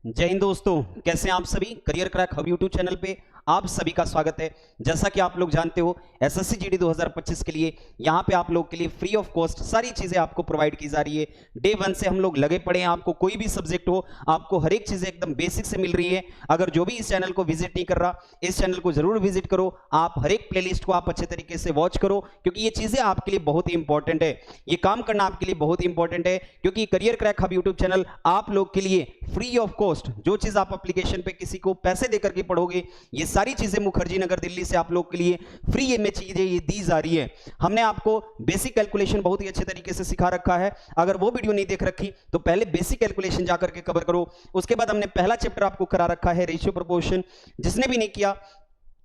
जय हिंद दोस्तों, कैसे हैं आप सभी। Career crack hub YouTube channel पे आप सभी का स्वागत है। जैसा कि आप लोग जानते हो एसएससी जीडी 2025 के लिए यहाँ पे आप लोग के लिए फ्री ऑफ कॉस्ट सारी चीजें आपको प्रोवाइड की जा रही है। डे 1 से हम लोग लगे पड़े हैं। आपको कोई भी सब्जेक्ट हो, आपको हर एक चीजें एकदम बेसिक से मिल रही है। अगर जो भी इस चैनल को विजिट नहीं कर रहा, इस चैनल को जरूर विजिट करो। आप हर एक प्लेलिस्ट को आप अच्छे तरीके से वॉच करो, क्योंकि ये चीजें आपके लिए बहुत ही इंपॉर्टेंट है। ये काम करना आपके लिए बहुत ही इंपॉर्टेंट है, क्योंकि career crack hub YouTube channel आप लोग के लिए फ्री ऑफ कॉस्ट जो चीज आप एप्लीकेशन पे किसी को पैसे देकर के पढ़ोगे, ये सारी चीजें मुखर्जी नगर दिल्ली से आप लोग के लिए फ्री में चीजें ये दी जा रही है। हमने आपको बेसिक कैलकुलेशन बहुत ही अच्छे तरीके से सिखा रखा है। अगर वो वीडियो नहीं देख रखी तो पहले बेसिक कैलकुलेशन जाकर के कवर करो। उसके बाद हमने पहला चैप्टर आपको करा रखा है रेशियो प्रोपोर्शन। जिसने भी नहीं किया,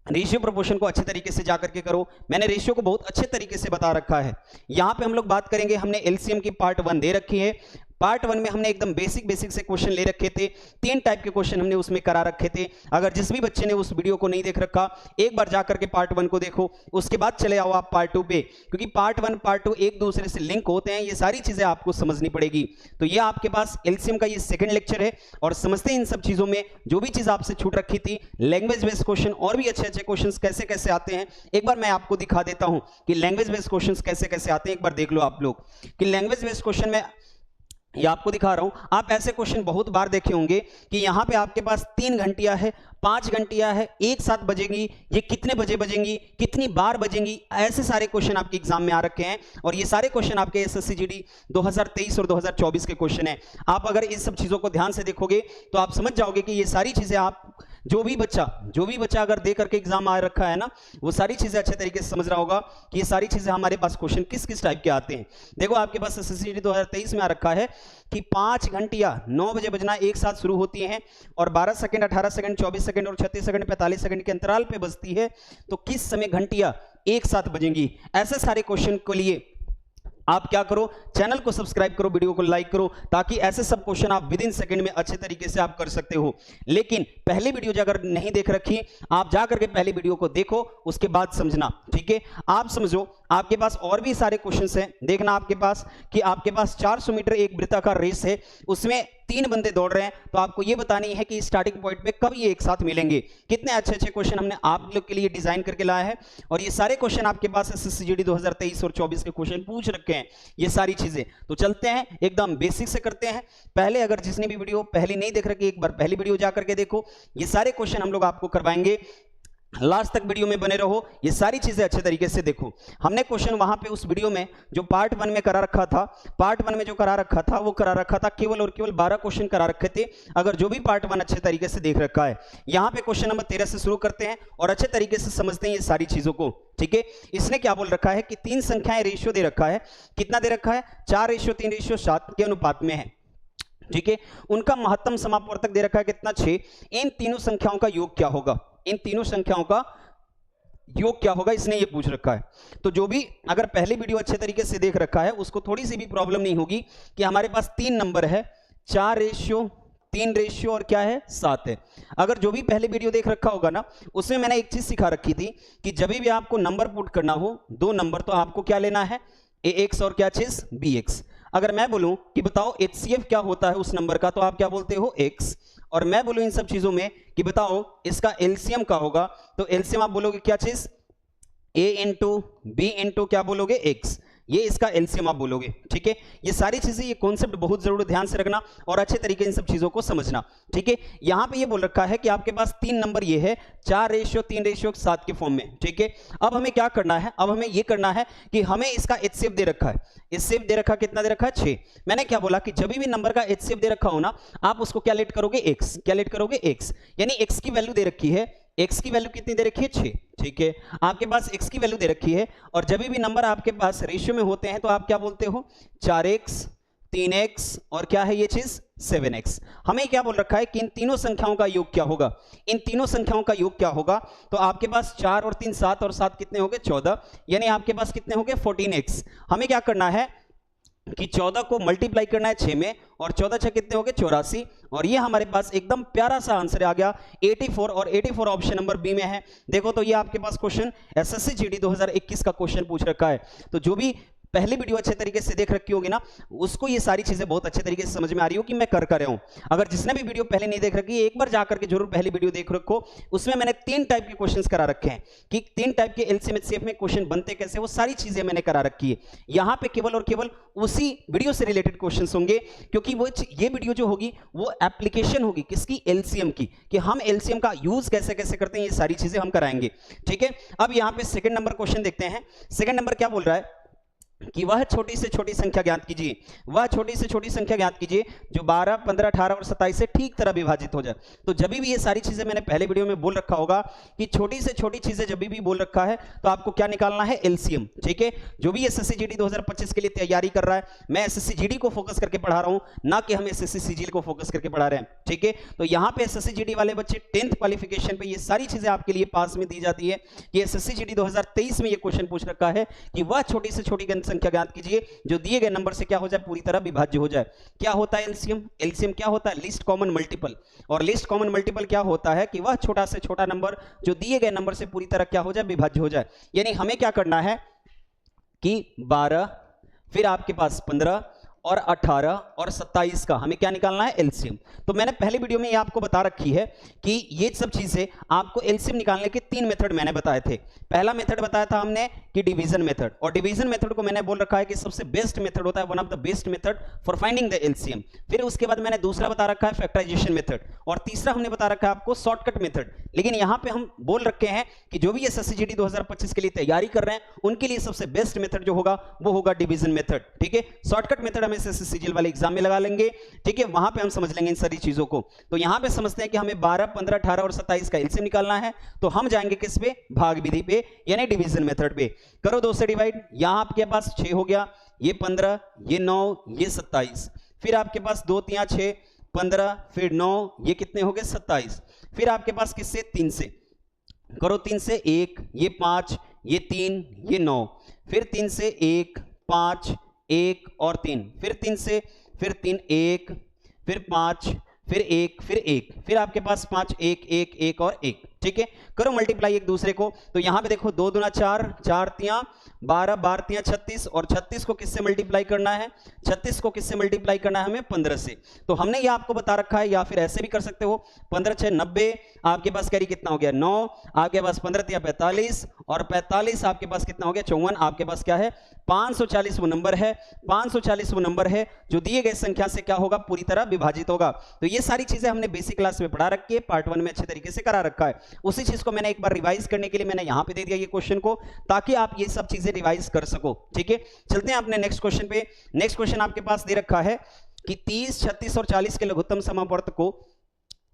रेशियो प्रोपोर्शन को अच्छे तरीके से जाकर के करो। मैंने रेशियो को बहुत अच्छे तरीके से बता रखा है। यहां पे हम लोग बात करेंगे, हमने एलसीएम की पार्ट 1 दे रखी है। पार्ट 1 में हमने एकदम बेसिक से क्वेश्चन ले रखे थे। 3 टाइप के क्वेश्चन हमने उसमें करा रखे थे। अगर जिस भी बच्चे ने उस वीडियो को नहीं देख रखा, एक बार जाकर के पार्ट 1 को देखो, उसके बाद चले आओ आप पार्ट 2 पे, क्योंकि पार्ट 1 पार्ट 2 एक दूसरे से लिंक होते हैं। ये सारी चीजें आपको समझनी पड़ेगी। तो ये आपके पास एलसीएम का ये सेकंड लेक्चर है और समझते हैं इन सब चीजों में जो भी चीज आपसे छूट रखी थी। लैंग्वेज बेस्ड क्वेश्चन और भी अच्छे अच्छे क्वेश्चन कैसे कैसे आते हैं, एक बार मैं आपको दिखा देता हूं कि लैंग्वेज बेस्ड क्वेश्चन कैसे कैसे आते हैं। एक बार देख लो आप लोग कि लैंग्वेज बेस्ड क्वेश्चन में ये आपको दिखा रहा हूं। आप ऐसे क्वेश्चन बहुत बार देखे होंगे कि यहां पे आपके पास 3 घंटियां है, 5 घंटियां है, एक साथ बजेंगी, ये कितने बजे बजेंगी, कितनी बार बजेंगी, ऐसे सारे क्वेश्चन आपके एग्जाम में आ रखे हैं। और ये सारे क्वेश्चन आपके एसएससी जीडी 2023 और 2024 के क्वेश्चन हैं। आप अगर इस सब चीजों को ध्यान से देखोगे तो आप समझ जाओगे कि ये सारी चीजें आप जो भी बच्चा अगर दे करके एग्जाम आ रखा है ना, वो सारी चीजें अच्छे तरीके से समझ रहा होगा कि ये सारी चीजें हमारे पास क्वेश्चन किस किस टाइप के आते हैं। देखो आपके पास एसएससी जीडी 2023 में आ रखा है कि 5 घंटियां 9 बजे बजना एक साथ शुरू होती हैं और 12 सेकंड, 18 सेकंड, 24 सेकंड और 36 सेकंड, 45 सेकंड के अंतराल पे बजती है। तो किस समय घंटियां एक साथ बजेंगी, ऐसे सारे क्वेश्चन के लिए आप क्या करो, चैनल को सब्सक्राइब करो, वीडियो को लाइक करो, ताकि ऐसे सब क्वेश्चन आप विद इन सेकंड में अच्छे तरीके से आप कर सकते हो। लेकिन पहले वीडियो अगर नहीं देख रखी, आप जाकर के पहले वीडियो को देखो, उसके बाद समझना, ठीक है। आप समझो, आपके पास और भी सारे क्वेश्चंस हैं। देखना आपके पास कि आपके पास 400 मीटर एक वृत्ताकार रेस है, उसमें 3 बंदे दौड़ रहे हैं। तो आपको ये बतानी है कि स्टार्टिंग पॉइंट पे कब ये एक साथ मिलेंगे। कितने अच्छे अच्छे क्वेश्चन हमने आप लोग के लिए डिजाइन करके लाया है। और ये सारे क्वेश्चन आपके पास एसएससी जीडी 2023 और 24 के क्वेश्चन पूछ रखे हैं, ये सारी चीजें। तो चलते हैं एकदम बेसिक से करते हैं। पहले अगर जिसने भी वीडियो पहले नहीं देख रखी, एक बार पहली वीडियो जाकर के देखो। ये सारे क्वेश्चन हम लोग आपको करवाएंगे, लास्ट तक वीडियो में बने रहो, ये सारी चीजें अच्छे तरीके से देखो। हमने क्वेश्चन वहां पे उस वीडियो में जो पार्ट 1 में करा रखा था, पार्ट 1 में जो करा रखा था वो करा रखा था केवल और केवल 12 क्वेश्चन करा रखे थे। अगर जो भी पार्ट 1 अच्छे तरीके से देख रखा है, यहां पे क्वेश्चन नंबर 13 से शुरू करते हैं और अच्छे तरीके से समझते हैं ये सारी चीजों को, ठीक है। इसने क्या बोल रखा है कि 3 संख्याएं रेशियो दे रखा है। कितना दे रखा है? 4:3:7 के अनुपात में है, ठीक है। उनका महत्तम समापवर्तक दे रखा है कितना? 6। इन तीनों संख्याओं का योग क्या होगा? इन तीनों संख्याओं का योग क्या होगा, इसने ये पूछ रखा है। तो जो भी अगर पहले वीडियो अच्छे तरीके से देख रखा है, उसको थोड़ी सी भी प्रॉब्लम नहीं होगी कि हमारे पास 3 नंबर है, 4:3 और क्या है? 7 है। अगर जो भी पहले वीडियो देख रखा होगा ना, उसमें मैंने एक चीज सिखा रखी थी कि जब भी आपको नंबर पुट करना हो, 2 नंबर, तो आपको क्या लेना है? ax और क्या चीज? bx। अगर मैं बोलूं कि बताओ HCF क्या होता है उस नंबर का, तो आप क्या बोलते हो? x। और मैं बोलूं इन सब चीजों में कि बताओ इसका एलसीएम क्या होगा, तो एलसीएम आप बोलोगे क्या चीज? a इंटू बी इंटू क्या बोलोगे? x। ये इसका एलसीएम आप बोलोगे, ठीक है। ये सारी चीजें, ये कॉन्सेप्ट बहुत जरूर ध्यान से रखना और अच्छे तरीके इन सब चीजों को समझना, ठीक है। यहां पे ये बोल रखा है कि आपके पास 3 नंबर ये है 4:3:7 के फॉर्म में, ठीक है। अब हमें क्या करना है? अब हमें ये करना है कि हमें इसका एचसीएफ दे रखा है। एचसीएफ दे रखा कितना दे रखा है? 6। मैंने क्या बोला कि जब भी नंबर का एचसीएफ दे रखा हो ना, आप उसको क्या लेट करोगे? x। क्या लेट करोगे? x। यानी x की वैल्यू दे रखी है, x की वैल्यू कितनी दे रखी है? 6, ठीक है। आपके पास x की वैल्यू दे रखी है और जब भी नंबर आपके पास रेशियो में होते हैं तो आप क्या बोलते हो? 4x, 3x और क्या है ये चीज? 7x। हमें क्या बोल रखा है कि इन तीनों संख्याओं का योग क्या होगा? इन तीनों संख्याओं का योग क्या होगा? तो आपके पास 4 और 3 7 और 7 कितने हो गए? 14। यानी आपके पास कितने हो गए? 14x। हमें क्या करना है कि 14 को मल्टीप्लाई करना है 6 में, और 14 6 कितने हो गए? 84। और ये हमारे पास एकदम प्यारा सा आंसर आ गया 84, और 84 ऑप्शन नंबर बी में है। देखो तो ये आपके पास क्वेश्चन एसएससी जीडी 2021 का क्वेश्चन पूछ रखा है। तो जो भी पहली वीडियो अच्छे तरीके से देख रखी होगी ना, उसको ये सारी चीजें बहुत अच्छे तरीके से समझ में आ रही हो कि मैं कर रहा हूं। अगर जिसने भी वीडियो पहले नहीं देख रखी है, एक बार जाकर के जरूर पहली वीडियो देख रखो। उसमें मैंने 3 टाइप के क्वेश्चंस करा रखे हैं कि 3 टाइप के एलसीएम एचसीएफ में क्वेश्चन बनते कैसे, वो सारी चीजें मैंने करा रखी है। यहां पे केवल और केवल उसी वीडियो से रिलेटेड क्वेश्चंस होंगे, क्योंकि वो ये वीडियो जो होगी वो एप्लीकेशन होगी किसकी, एलसीएम की, कि हम एलसीएम का यूज कैसे कैसे करते हैं, ये सारी चीजें हम कराएंगे। ठीक है, अब यहां पे सेकंड नंबर क्वेश्चन देखते हैं। सेकंड नंबर क्या बोल रहा है कि वह छोटी से छोटी संख्या ज्ञात कीजिए, वह छोटी से छोटी संख्या ज्ञात कीजिए जो 12, 15, 18 और 27 से ठीक तरह विभाजित हो जाए। तो जब भी ये सारी चीजें मैंने पहले वीडियो में बोल रखा होगा कि छोटी से छोटी चीजें जब भी बोल रखा है तो आपको क्या निकालना है, एलसीएम। ठीक है, जो भी एसएससी जीडी 2025 के लिए तैयारी कर रहा है, मैं एसएससी जीडी को फोकस करके पढ़ा रहा हूं, ना कि हम एसएससी सीजीएल को फोकस करके पढ़ा रहे हैं। ठीक है, तो यहां पे एसएससी जीडी वाले बच्चे 10th क्वालिफिकेशन पे ये सारी चीजें आपके लिए पास में दी जाती है कि एसएससी जीडी 2023 में ये क्वेश्चन पूछ रखा है कि वह छोटी से छोटी संख्या ज्ञात कीजिए जो दिए गए नंबर से क्या हो जाए, पूरी तरह विभाज्य हो जाए। क्या होता है एलसीएम? एलसीएम क्या होता है, लिस्ट कॉमन मल्टीपल। और लिस्ट कॉमन मल्टीपल क्या होता है कि वह छोटा से छोटा नंबर जो दिए गए नंबर से पूरी तरह क्या हो जाए, विभाज्य हो जाए। यानी हमें क्या करना है कि 12, फिर आपके पास 15 और 18 और 27 का हमें क्या निकालना है, एलसीएम। तो मैंने पहले वीडियो में ये आपको बता रखी है कि ये सब चीजें आपको एलसीएम निकालने के 3 मेथड मैंने बताए थे। पहला मेथड बताया था हमने कि डिवीजन मेथड, और डिवीजन मेथड को मैंने बोल रखा है कि सबसे बेस्ट मेथड होता है, one of the best method for finding the LCM. फिर उसके बाद मैंने दूसरा बता रखा है फैक्टराइजेशन मेथड, और तीसरा हमने बता रखा है आपको शॉर्टकट मेथड। लेकिन यहां पे हम बोल रखे हैं कि जो भी एसएससी जीडी 2025 के लिए तैयारी कर रहे हैं उनके लिए सबसे बेस्ट मेथड जो होगा वो होगा डिवीजन मेथड। ठीक है, शॉर्टकट मेथड हम एसएससी सीजीएल वाले एग्जाम में लगा लेंगे। ठीक है, वहां पे हम समझ लेंगे इन सारी चीजों को। तो यहां पे समझते हैं कि हमें 12, 15, 18 और 27 का एलसीएम निकालना है, तो हम जाएंगे किस पे, भाग विधि पे, यानी डिवीजन मेथड पे। करो 2 से डिवाइड, यहां आपके पास 6 हो गया, ये 15, ये 9, ये 27, फिर आपके पास 2 3 6 15, फिर 9, ये कितने हो गए, 27। फिर आपके पास किससे, 3 से, करो 3 से 1, ये 5, ये 3, ये 9, फिर 3 से 1, 5, 1 और 3, फिर 3 से, फिर 3, 1, फिर 5, फिर 1, फिर 1, फिर आपके पास 5, 1, 1, 1 और 1। ठीक है, करो मल्टीप्लाई एक दूसरे को। तो यहां पे देखो 2 दूना 4, 4 तिया 12, 12 तिया 36, और 36 को किससे मल्टीप्लाई करना है, 36 को किससे मल्टीप्लाई करना है हमें, 15 से। तो हमने ये आपको बता रखा है, या फिर ऐसे भी कर सकते हो, 15 6 90, आपके पास कैरी कितना हो गया, 9, आपके पास 15 तिया 45, और 45 आपके पास कितना हो गया, 54। आपके पास क्या है, 540 वो नंबर है, 540 वो नंबर है जो दिए गए संख्या से क्या होगा, पूरी तरह विभाजित होगा। तो ये सारी चीजें हमने बेसिक क्लास में पढ़ा रखी है, पार्ट 1 में अच्छे तरीके से करा रखा है। उसी चीज को मैंने एक बार रिवाइज करने के लिए मैंने यहां पे दे दिया ये क्वेश्चन को, ताकि आप ये सब चीजें रिवाइज कर सको। ठीक है, चलते हैं अपने नेक्स्ट क्वेश्चन पे। नेक्स्ट क्वेश्चन आपके पास दे रखा है कि 30, 36 और 40 के लघुत्तम समावर्त को,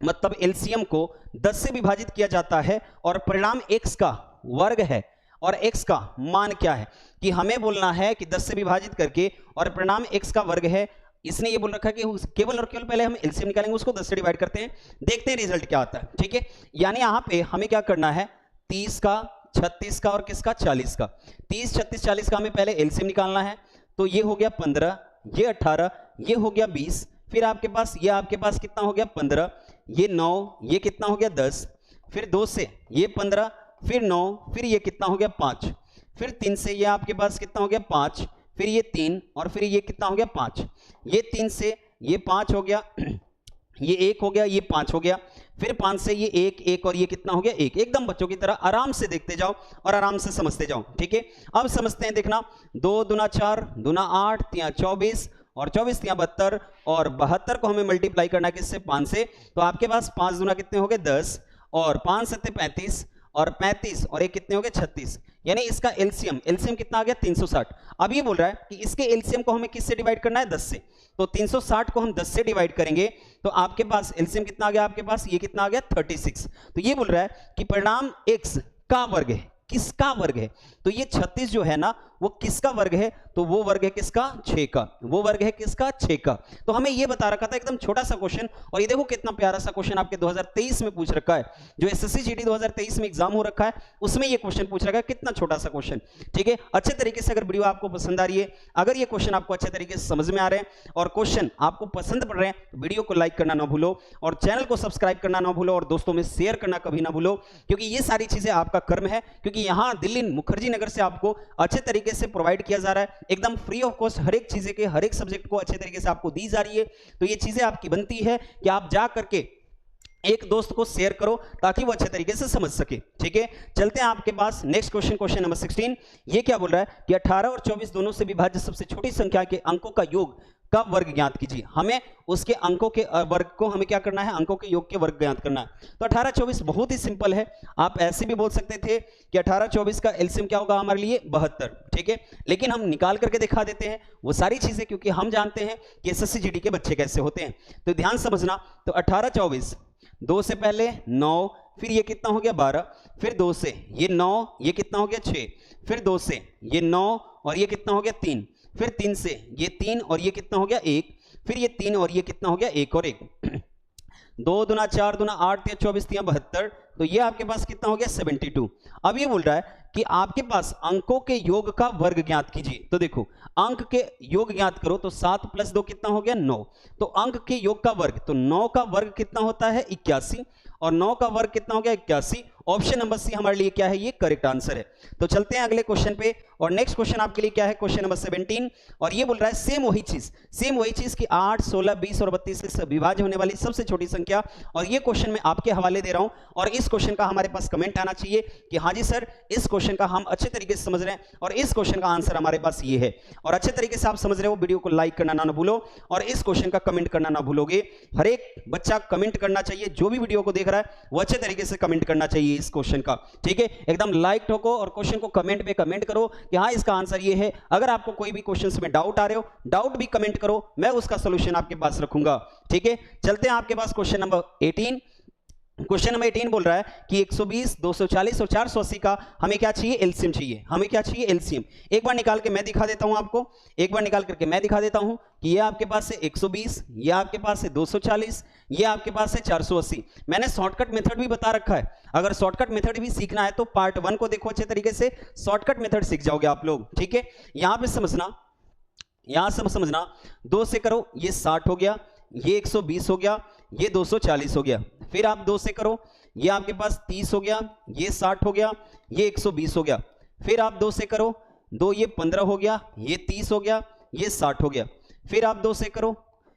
मतलब एलसीएम को 10 से विभाजित किया जाता है और परिणाम x का वर्ग है, और x का मान क्या है, कि हमें बोलना है कि 10 से विभाजित करके और परिणाम x का वर्ग है। इसने ये बोल रखा है कि केवल और केवल पहले हम एलसीएम निकालेंगे, उसको 10 से डिवाइड करते हैं, देखते हैं रिजल्ट क्या आता है। ठीक है, यानी यहां पे हमें क्या करना है, 30 का, 36 का और किसका, 40 का। 30, 36, 40 का हमें पहले एलसीएम निकालना है। तो ये हो गया 15, ये 18, ये हो गया 20, फिर आपके पास ये आपके पास कितना हो गया, 15, ये 9, ये कितना हो गया, 10, फिर 2 से ये 15, फिर 9, फिर ये कितना हो गया, 5, फिर 3 से ये आपके पास कितना हो गया, 5, फिर ये 3, और फिर ये कितना हो गया, 5, ये 3 से ये 5 हो गया, ये 1 हो गया, ये 5 हो गया, फिर 5 से ये 1, 1 और ये कितना हो गया, 1। एकदम बच्चों की तरह आराम से देखते जाओ और आराम से समझते जाओ। ठीक है, अब समझते हैं, देखना, 2 दूना 4, दूना 8, तिया 24, और 24 तिया 72, और 72 को हमें मल्टीप्लाई करना है किससे, 5 से। तो आपके पास 5 दूना कितने हो गए, 10, और 5 सत्ते 35, और 35 और ये कितने हो गए, 36। यानी इसका एलसीएम कितना आ गया, 360। अब ये बोल रहा है कि इसके एलसीएम को हमें किससे डिवाइड करना है, 10 से। तो 360 को हम 10 से डिवाइड करेंगे तो आपके पास एलसीएम कितना आ गया, आपके पास ये कितना आ गया, 36। तो ये बोल रहा है कि परिणाम x का वर्ग है, किसका वर्ग है, तो ये 36 जो है ना वो किसका वर्ग है, तो वो वर्ग है किसका, 6 का। वो वर्ग है किसका, 6 का। तो हमें ये बता रखा था, एकदम छोटा सा क्वेश्चन, और ये देखो कितना प्यारा सा क्वेश्चन आपके 2023 में पूछ रखा है, जो एसएससी जीडी 2023 में एग्जाम हो रखा है उसमें ये क्वेश्चन पूछ रखा है, कितना छोटा सा क्वेश्चन। ठीक है, अच्छे तरीके से अगर वीडियो आपको पसंद आ रही है, अगर ये क्वेश्चन आपको अच्छे तरीके से समझ में आ रहे हैं और क्वेश्चन आपको पसंद पड़ रहे हैं, तो वीडियो को लाइक करना ना भूलो, और चैनल को सब्सक्राइब करना ना भूलो, और दोस्तों में शेयर करना कभी ना भूलो, क्योंकि ये सारी चीजें आपका कर्म है। क्योंकि क्योंकि यहाँ दिल्ली मुखर्जी नगर से आपको अच्छे तरीके से प्रोवाइड किया जा रहा है, एकदम फ्री ऑफ कॉस्ट हर एक चीजें के हर एक सब्जेक्ट को अच्छे तरीके से आपको दी जा रही है। तो ये चीजें आपकी बनती है कि आप जा करके एक दोस्त को शेयर करो ताकि वो अच्छे तरीके से समझ सके। ठीक है, चलते हैं आपके पास नेक्स्ट क्वेश्चन, क्वेश्चन नंबर 16। ये क्या बोल रहा है कि 18 और 24 दोनों से विभाज्य सबसे छोटी संख्या के अंकों का योग का वर्ग ज्ञात कीजिए। हमें उसके अंकों के वर्ग को हमें क्या करना है, अंकों के योग के वर्ग ज्ञात करना है। तो 18 24 बहुत ही सिंपल है, आप ऐसे भी बोल सकते थे कि 18 24 का एलसीएम क्या होगा हमारे लिए 72। ठीक है, लेकिन हम निकाल करके दिखा देते हैं वो सारी चीजें, क्योंकि हम जानते हैं कि एसएससी जीडी के बच्चे कैसे होते हैं। तो ध्यान समझना, तो 18 24 2 से पहले 9, फिर ये कितना हो गया 12, फिर 2 से ये 9, ये कितना हो गया 6, फिर 2 से ये 9 और ये कितना हो गया 3, फिर 3 से ये 3 और ये कितना हो गया 1, फिर ये 3 और ये कितना हो गया 1 और 1 2 दूना 4 दूना 8 या 24 या 72, तो ये आपके पास कितना हो गया 72। अब ये बोल रहा है कि आपके पास अंकों के योग का वर्ग ज्ञात कीजिए। तो देखो अंक के योग ज्ञात करो, तो 7 + 2 कितना हो गया 9, तो अंक के योग का वर्ग, तो 9 का वर्ग कितना होता है 81 और 9 का वर्ग कितना हो गया 81। ऑप्शन नंबर सी हमारे लिए क्या है, ये करेक्ट आंसर है। तो चलते हैं अगले क्वेश्चन पे, और नेक्स्ट क्वेश्चन आपके लिए क्या है, क्वेश्चन नंबर 17, और ये बोल रहा है सेम वही चीज कि 8 16 20 और 32 से विभाज्य होने वाली सबसे छोटी संख्या। और ये क्वेश्चन मैं आपके हवाले दे रहा हूं, और इस क्वेश्चन का हमारे पास कमेंट आना चाहिए कि हाँ जी सर इस क्वेश्चन का हम अच्छे तरीके से समझ रहे हैं और इस क्वेश्चन का आंसर हमारे पास ये है। और अच्छे तरीके से आप समझ रहे हो, वीडियो को लाइक करना ना भूलो और इस क्वेश्चन का कमेंट करना ना भूलोगे। हर एक बच्चा कमेंट करना चाहिए, जो भी वीडियो को देख रहा है वो अच्छे तरीके से कमेंट करना चाहिए इस क्वेश्चन का। ठीक है, एकदम लाइक ठोको और क्वेश्चन को कमेंट पे कमेंट करो कि हाँ इसका आंसर ये है। अगर आपको कोई भी क्वेश्चंस में डाउट आ रहे हो, डाउट भी कमेंट करो, मैं उसका सॉल्यूशन आपके पास रखूंगा। ठीक है, चलते हैं आपके पास क्वेश्चन नंबर 18। क्वेश्चन नंबर 18 बोल रहा है कि 120 240 और 480 का हमें क्या चाहिए, एलसीएम चाहिए। हमें क्या चाहिए, एलसीएम। एक बार निकाल के मैं दिखा देता हूं आपको, एक बार निकाल करके मैं दिखा देता हूं कि ये आपके पास है 120, ये आपके पास है 240, ये आपके पास है 480। मैंने शॉर्टकट मेथड भी बता रखा है, अगर शॉर्टकट मेथड भी सीखना है तो पार्ट 1 को देखो अच्छे तरीके से, शॉर्टकट मेथड सीख जाओगे आप लोग। ठीक है, यहां पे समझना, यहां से समझना, 2 से करो ये 60 हो गया, ये 120 हो गया, ये 240 हो गया, फिर आप 2 से करो ये आपके पास 30 हो गया, ये 60 हो गया, ये 120 हो गया, फिर आप 2 से करो 2 ये 15 हो गया, ये 30 हो गया, ये 60 हो गया, फिर आप 2 से करो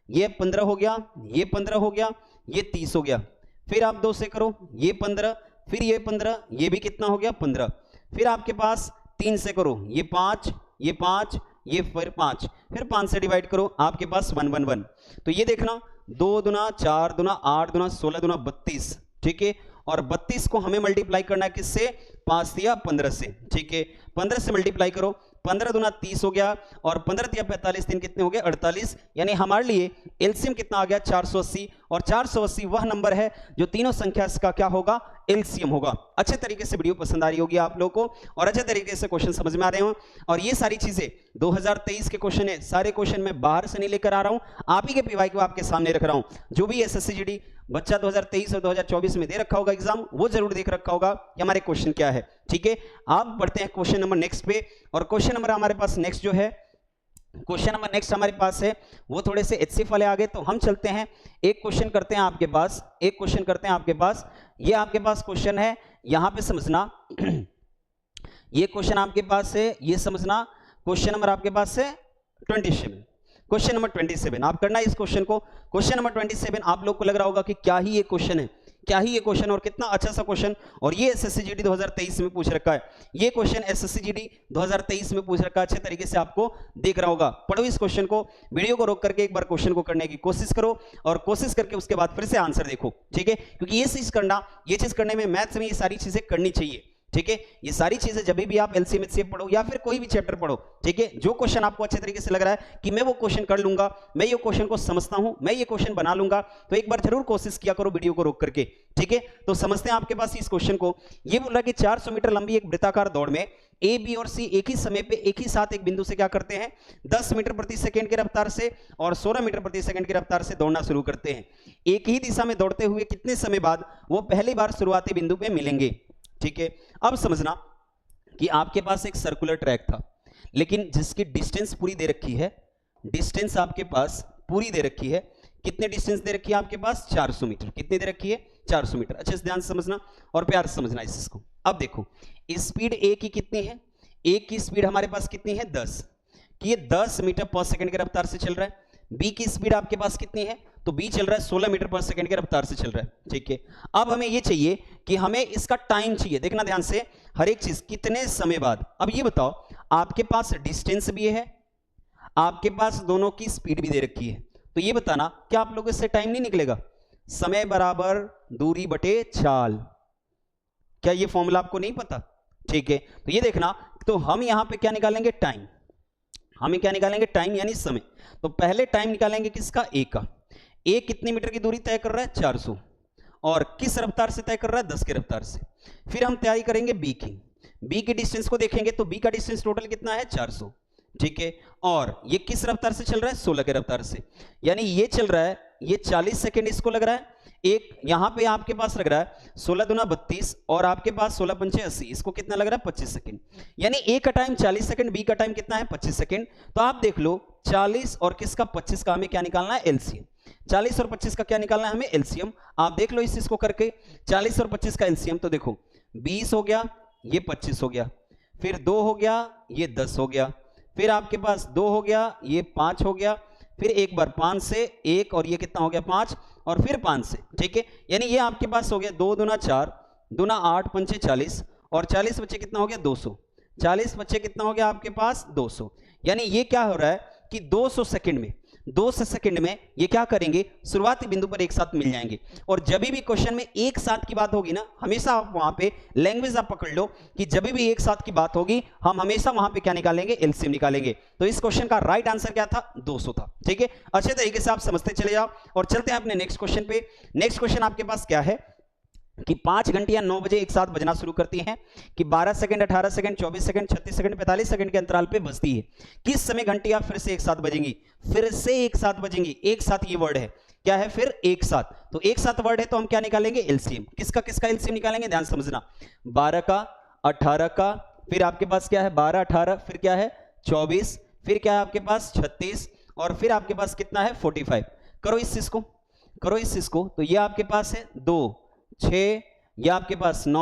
ये 15 हो गया, ये 15 हो गया, ये 30 हो गया, फिर आप 2 से करो ये 15, फिर ये 15, ये भी कितना हो गया 15, फिर आपके पास 3 से करो ये 5, ये 5, ये फिर 5, फिर 5 से डिवाइड करो आपके पास 1 1 1। तो ये देखना 2 दूना 4 दूना 8 दूना 16 दूना 32। ठीक है, और 32 को हमें मल्टीप्लाई करना है किससे, 5 या 15 से। ठीक है, 15 से मल्टीप्लाई करो, 15 दूना 30 हो गया और 15 या 45 दिन कितने हो गए 48। यानी हमारे लिए एलसीएम कितना आ गया 480, और 480 वह नंबर है जो तीनों संख्या का क्या होगा, एलसीएम होगा। अच्छे तरीके से वीडियो पसंद आ रही होगी आप लोगों को और अच्छे तरीके से क्वेश्चन समझ में आ रहे हो। और ये सारी चीजें 2023 के क्वेश्चन है, सारे क्वेश्चन मैं बाहर से नहीं लेकर आ रहा हूं, आप ही के पीवाई को आपके सामने रख रहा हूं। जो भी एसएससी जीडी बच्चा 2023 और 2024 में दे रखा होगा एग्जाम, वो जरूर देख रखा होगा कि हमारे क्वेश्चन क्या है। ठीक है, आप बढ़ते हैं क्वेश्चन नंबर नेक्स्ट पे, और क्वेश्चन नंबर हमारे पास नेक्स्ट जो है, क्वेश्चन नंबर नेक्स्ट हमारे पास है वो थोड़े से एचसीएफ वाले आ गए, तो हम चलते हैं एक क्वेश्चन करते हैं आपके पास, एक क्वेश्चन करते हैं आपके पास। ये आपके पास क्वेश्चन है, यहां पे समझना ये क्वेश्चन आपके पास है, ये समझना क्वेश्चन नंबर आपके पास है 27, क्वेश्चन नंबर 27 आप करना इस क्वेश्चन को। क्वेश्चन नंबर 27 आप लोग को लग रहा होगा कि क्या ही ये क्वेश्चन है, क्या ही ये क्वेश्चन, और कितना अच्छा सा क्वेश्चन, और ये एसएससी जीडी 2023 में पूछ रखा है। ये क्वेश्चन एसएससी जीडी 2023 में पूछ रखा है, अच्छे तरीके से आपको देख रहा होगा। पढ़ो इस क्वेश्चन को, वीडियो को रोक करके एक बार क्वेश्चन को करने की कोशिश करो और कोशिश करके उसके बाद फिर से आंसर देखो। ठीक है, क्योंकि ये चीज करने में मैथ्स में ये सारी चीजें करनी चाहिए। ठीक है, ये सारी चीजें जब भी आप एलसीएम एचसीएफ पढ़ो या फिर कोई भी चैप्टर पढ़ो, ठीक है, जो क्वेश्चन आपको अच्छे तरीके से लग रहा है कि मैं वो क्वेश्चन कर लूंगा, मैं ये क्वेश्चन को समझता हूं, मैं ये क्वेश्चन बना लूंगा, तो एक बार जरूर कोशिश किया करो वीडियो को रोक करके। ठीक है, तो समझते हैं आपके पास इस क्वेश्चन को। ये बोल रहा है कि 400 मीटर लंबी एक वृत्ताकार दौड़ में ए, बी और सी एक ही समय पे एक ही साथ एक बिंदु से क्या करते हैं, 10 मीटर प्रति सेकंड की रफ्तार से और 16 मीटर प्रति सेकंड की रफ्तार से दौड़ना शुरू करते हैं। एक ही दिशा में दौड़ते हुए कितने समय बाद वो पहली बार शुरुआती बिंदु पे मिलेंगे। ठीक है, अब समझना कि आपके पास एक सर्कुलर ट्रैक था, लेकिन जिसकी डिस्टेंस पूरी दे रखी है, डिस्टेंस आपके पास पूरी दे रखी है, कितनी डिस्टेंस दे रखी है आपके पास 400 मीटर। कितनी दे रखी है 400 मीटर। अच्छे से ध्यान से समझना और प्यार से समझना इस चीज को। अब देखो स्पीड ए की कितनी है, ए की स्पीड हमारे पास कितनी है 10, कि ये 10 मीटर पर सेकंड की रफ्तार से चल रहा है। बी की स्पीड आपके पास कितनी है, तो बी चल रहा है 16 मीटर पर सेकंड की रफ्तार से चल रहा है। ठीक है, अब हमें ये चाहिए कि हमें इसका टाइम चाहिए। देखना ध्यान से हर एक चीज कितने समय बाद। अब ये बताओ आपके पास डिस्टेंस भी है, आपके पास दोनों की स्पीड भी दे रखी है, तो ये बताना क्या आप लोगों से टाइम नहीं निकलेगा। समय बराबर दूरी बटे चाल, क्या ये फॉर्मूला आपको नहीं पता। ठीक है, तो ये देखना, तो हम यहां पे क्या निकालेंगे टाइम, हमें क्या निकालेंगे टाइम यानी समय। तो पहले टाइम निकालेंगे किसका, ए का। ए कितनी मीटर की दूरी तय कर रहा है 400, और किस रफ्तार से तय कर रहा है 10 की रफ्तार से। फिर हम तैयारी करेंगे बी की, बी की डिस्टेंस को देखेंगे तो बी का डिस्टेंस टोटल कितना है 400। ठीक है, और ये किस रफ्तार से चल रहा है 16 की रफ्तार से, यानी ये चल रहा है, ये 40 सेकेंड इसको लग रहा है, एक यहां पे आपके पास लग रहा है 16 दूना 32 और आपके पास 16 पंचे 80, इसको कितना लग रहा है 25 सेकंड। यानी ए का टाइम 40 सेकंड, बी का टाइम कितना है 25 सेकंड। तो आप देख लो 40 और किसका 25 का हमें क्या निकालना है एलसीएम। 40 और 25 का क्या निकालना है हमें एलसीएम। आप देख लो इस चीज को करके 40 और 25 का एलसीएम, तो देखो 20 हो गया, ये 25 हो गया, फिर 2 हो गया, ये 10 हो गया, फिर आपके पास 2 हो गया, ये 5 हो गया, फिर एक बार 5 से 1 और ये कितना हो गया 5 और फिर 5 से। ठीक है, यानी ये आपके पास हो गया 2 दूना 4 दूना 8 पंचे 40 और 40 बच्चे कितना हो गया 200, 40 बच्चे कितना हो गया आपके पास 200। यानी ये क्या हो रहा है कि 200 सेकंड में, 200 सेकंड में ये क्या करेंगे शुरुआती बिंदु पर एक साथ मिल जाएंगे। और जब भी क्वेश्चन में एक साथ की बात होगी ना, हमेशा आप वहां पे लैंग्वेज आप पकड़ लो कि जब भी एक साथ की बात होगी हम हमेशा वहां पे क्या निकालेंगे एलसीएम निकालेंगे। तो इस क्वेश्चन का राइट आंसर क्या था 200 था। ठीक है, अच्छे तरीके से आप समझते चले जाओ और चलते हैं अपने नेक्स्ट क्वेश्चन पे। नेक्स्ट क्वेश्चन आपके पास क्या है कि 5 घंटियां 9 बजे एक साथ बजना शुरू करती हैं, कि 12 second 18 second 24 second 36 second 45 second के अंतराल पे बजती है। किस समय घंटियां फिर से एक साथ बजेंगी, फिर से एक साथ बजेंगी। एक साथ ये वर्ड है, क्या है फिर एक साथ, तो एक साथ वर्ड है तो हम क्या निकालेंगे एलसीएम। किसका किसका एलसीएम निकालेंगे ध्यान समझना, 12 का 18 का, फिर आपके पास क्या है 12 18, फिर क्या है 24, फिर क्या है आपके पास 36 और फिर आपके पास कितना है 45। करो इस चीज को, करो इस चीज को, तो ये आपके पास है 2 6, ये आपके पास 9,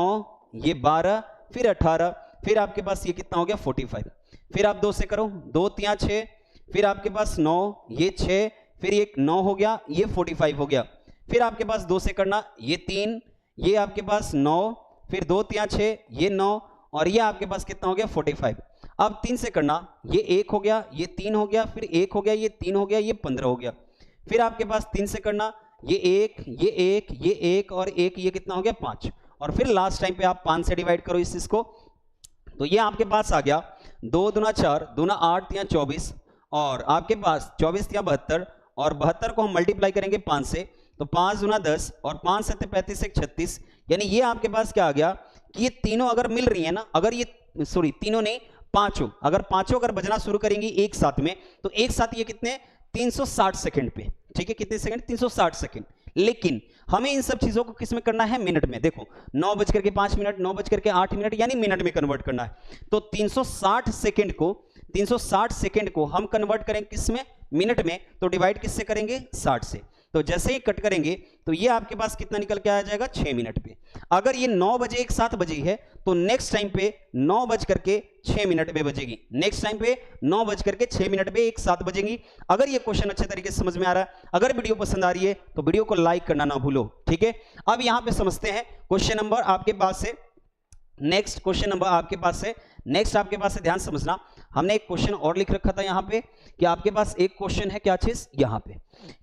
ये 12, फिर 18, फिर आपके पास ये कितना हो गया 45। फिर आप 2 से करो, 2 3 6, फिर आपके पास 9, ये 6, फिर ये 9 हो गया, ये 45 हो गया। फिर आपके पास 2 से करना, ये 3, ये आपके पास 9, फिर 2 3 6, ये 9 और ये आपके पास कितना हो गया 45। अब 3 से करना, ये 1 हो गया, ये 3 हो गया, फिर 1 हो गया, ये 3 हो गया, ये 15 हो गया। फिर आपके पास 3 से करना, ये 1 ये 1 ये 1 और 1, ये कितना हो गया 5 और फिर लास्ट टाइम पे आप 5 से डिवाइड करो इस चीज को, तो ये आपके पास आ गया 2 दूना 4 दूना 8 या 24 और आपके पास 24 या 72 और 72 को हम मल्टीप्लाई करेंगे 5 से, तो 5 दूना 10 और 5 7 35 1 36। यानी ये आपके पास क्या आ गया कि ये तीनों अगर मिल रही है ना, अगर ये सॉरी तीनों नहीं पांचों, अगर पांचों अगर बजना शुरू करेंगी एक साथ में, तो एक साथ ये कितने 360 सेकंड पे। ठीक है, कितने सेकंड 360 सेकंड। लेकिन हमें इन सब चीजों को किस में करना है मिनट में। देखो 9:05 मिनट 9:08 मिनट यानी मिनट में कन्वर्ट करना है। तो 360 सेकंड को हम कन्वर्ट करेंगे किस में मिनट में, तो डिवाइड किससे करेंगे 60 से। तो जैसे ही कट करेंगे तो ये आपके पास कितना निकल के आ जाएगा 6 मिनट पे। अगर ये 9 बजे एक साथ बजी है तो नेक्स्ट टाइम पे 9:06 पे बजेगी, नेक्स्ट टाइम पे 9:06 पे एक साथ बजेगी। अगर ये क्वेश्चन अच्छे तरीके से समझ में आ रहा है, अगर वीडियो पसंद आ रही है तो वीडियो को लाइक करना ना भूलो। ठीक है, अब यहां पे समझते हैं क्वेश्चन नंबर आपके पास है नेक्स्ट, क्वेश्चन नंबर आपके पास है नेक्स्ट, आपके पास है ध्यान समझना। हमने एक क्वेश्चन और लिख रखा था यहाँ पे कि आपके पास एक क्वेश्चन है, क्या चीज यहाँ पे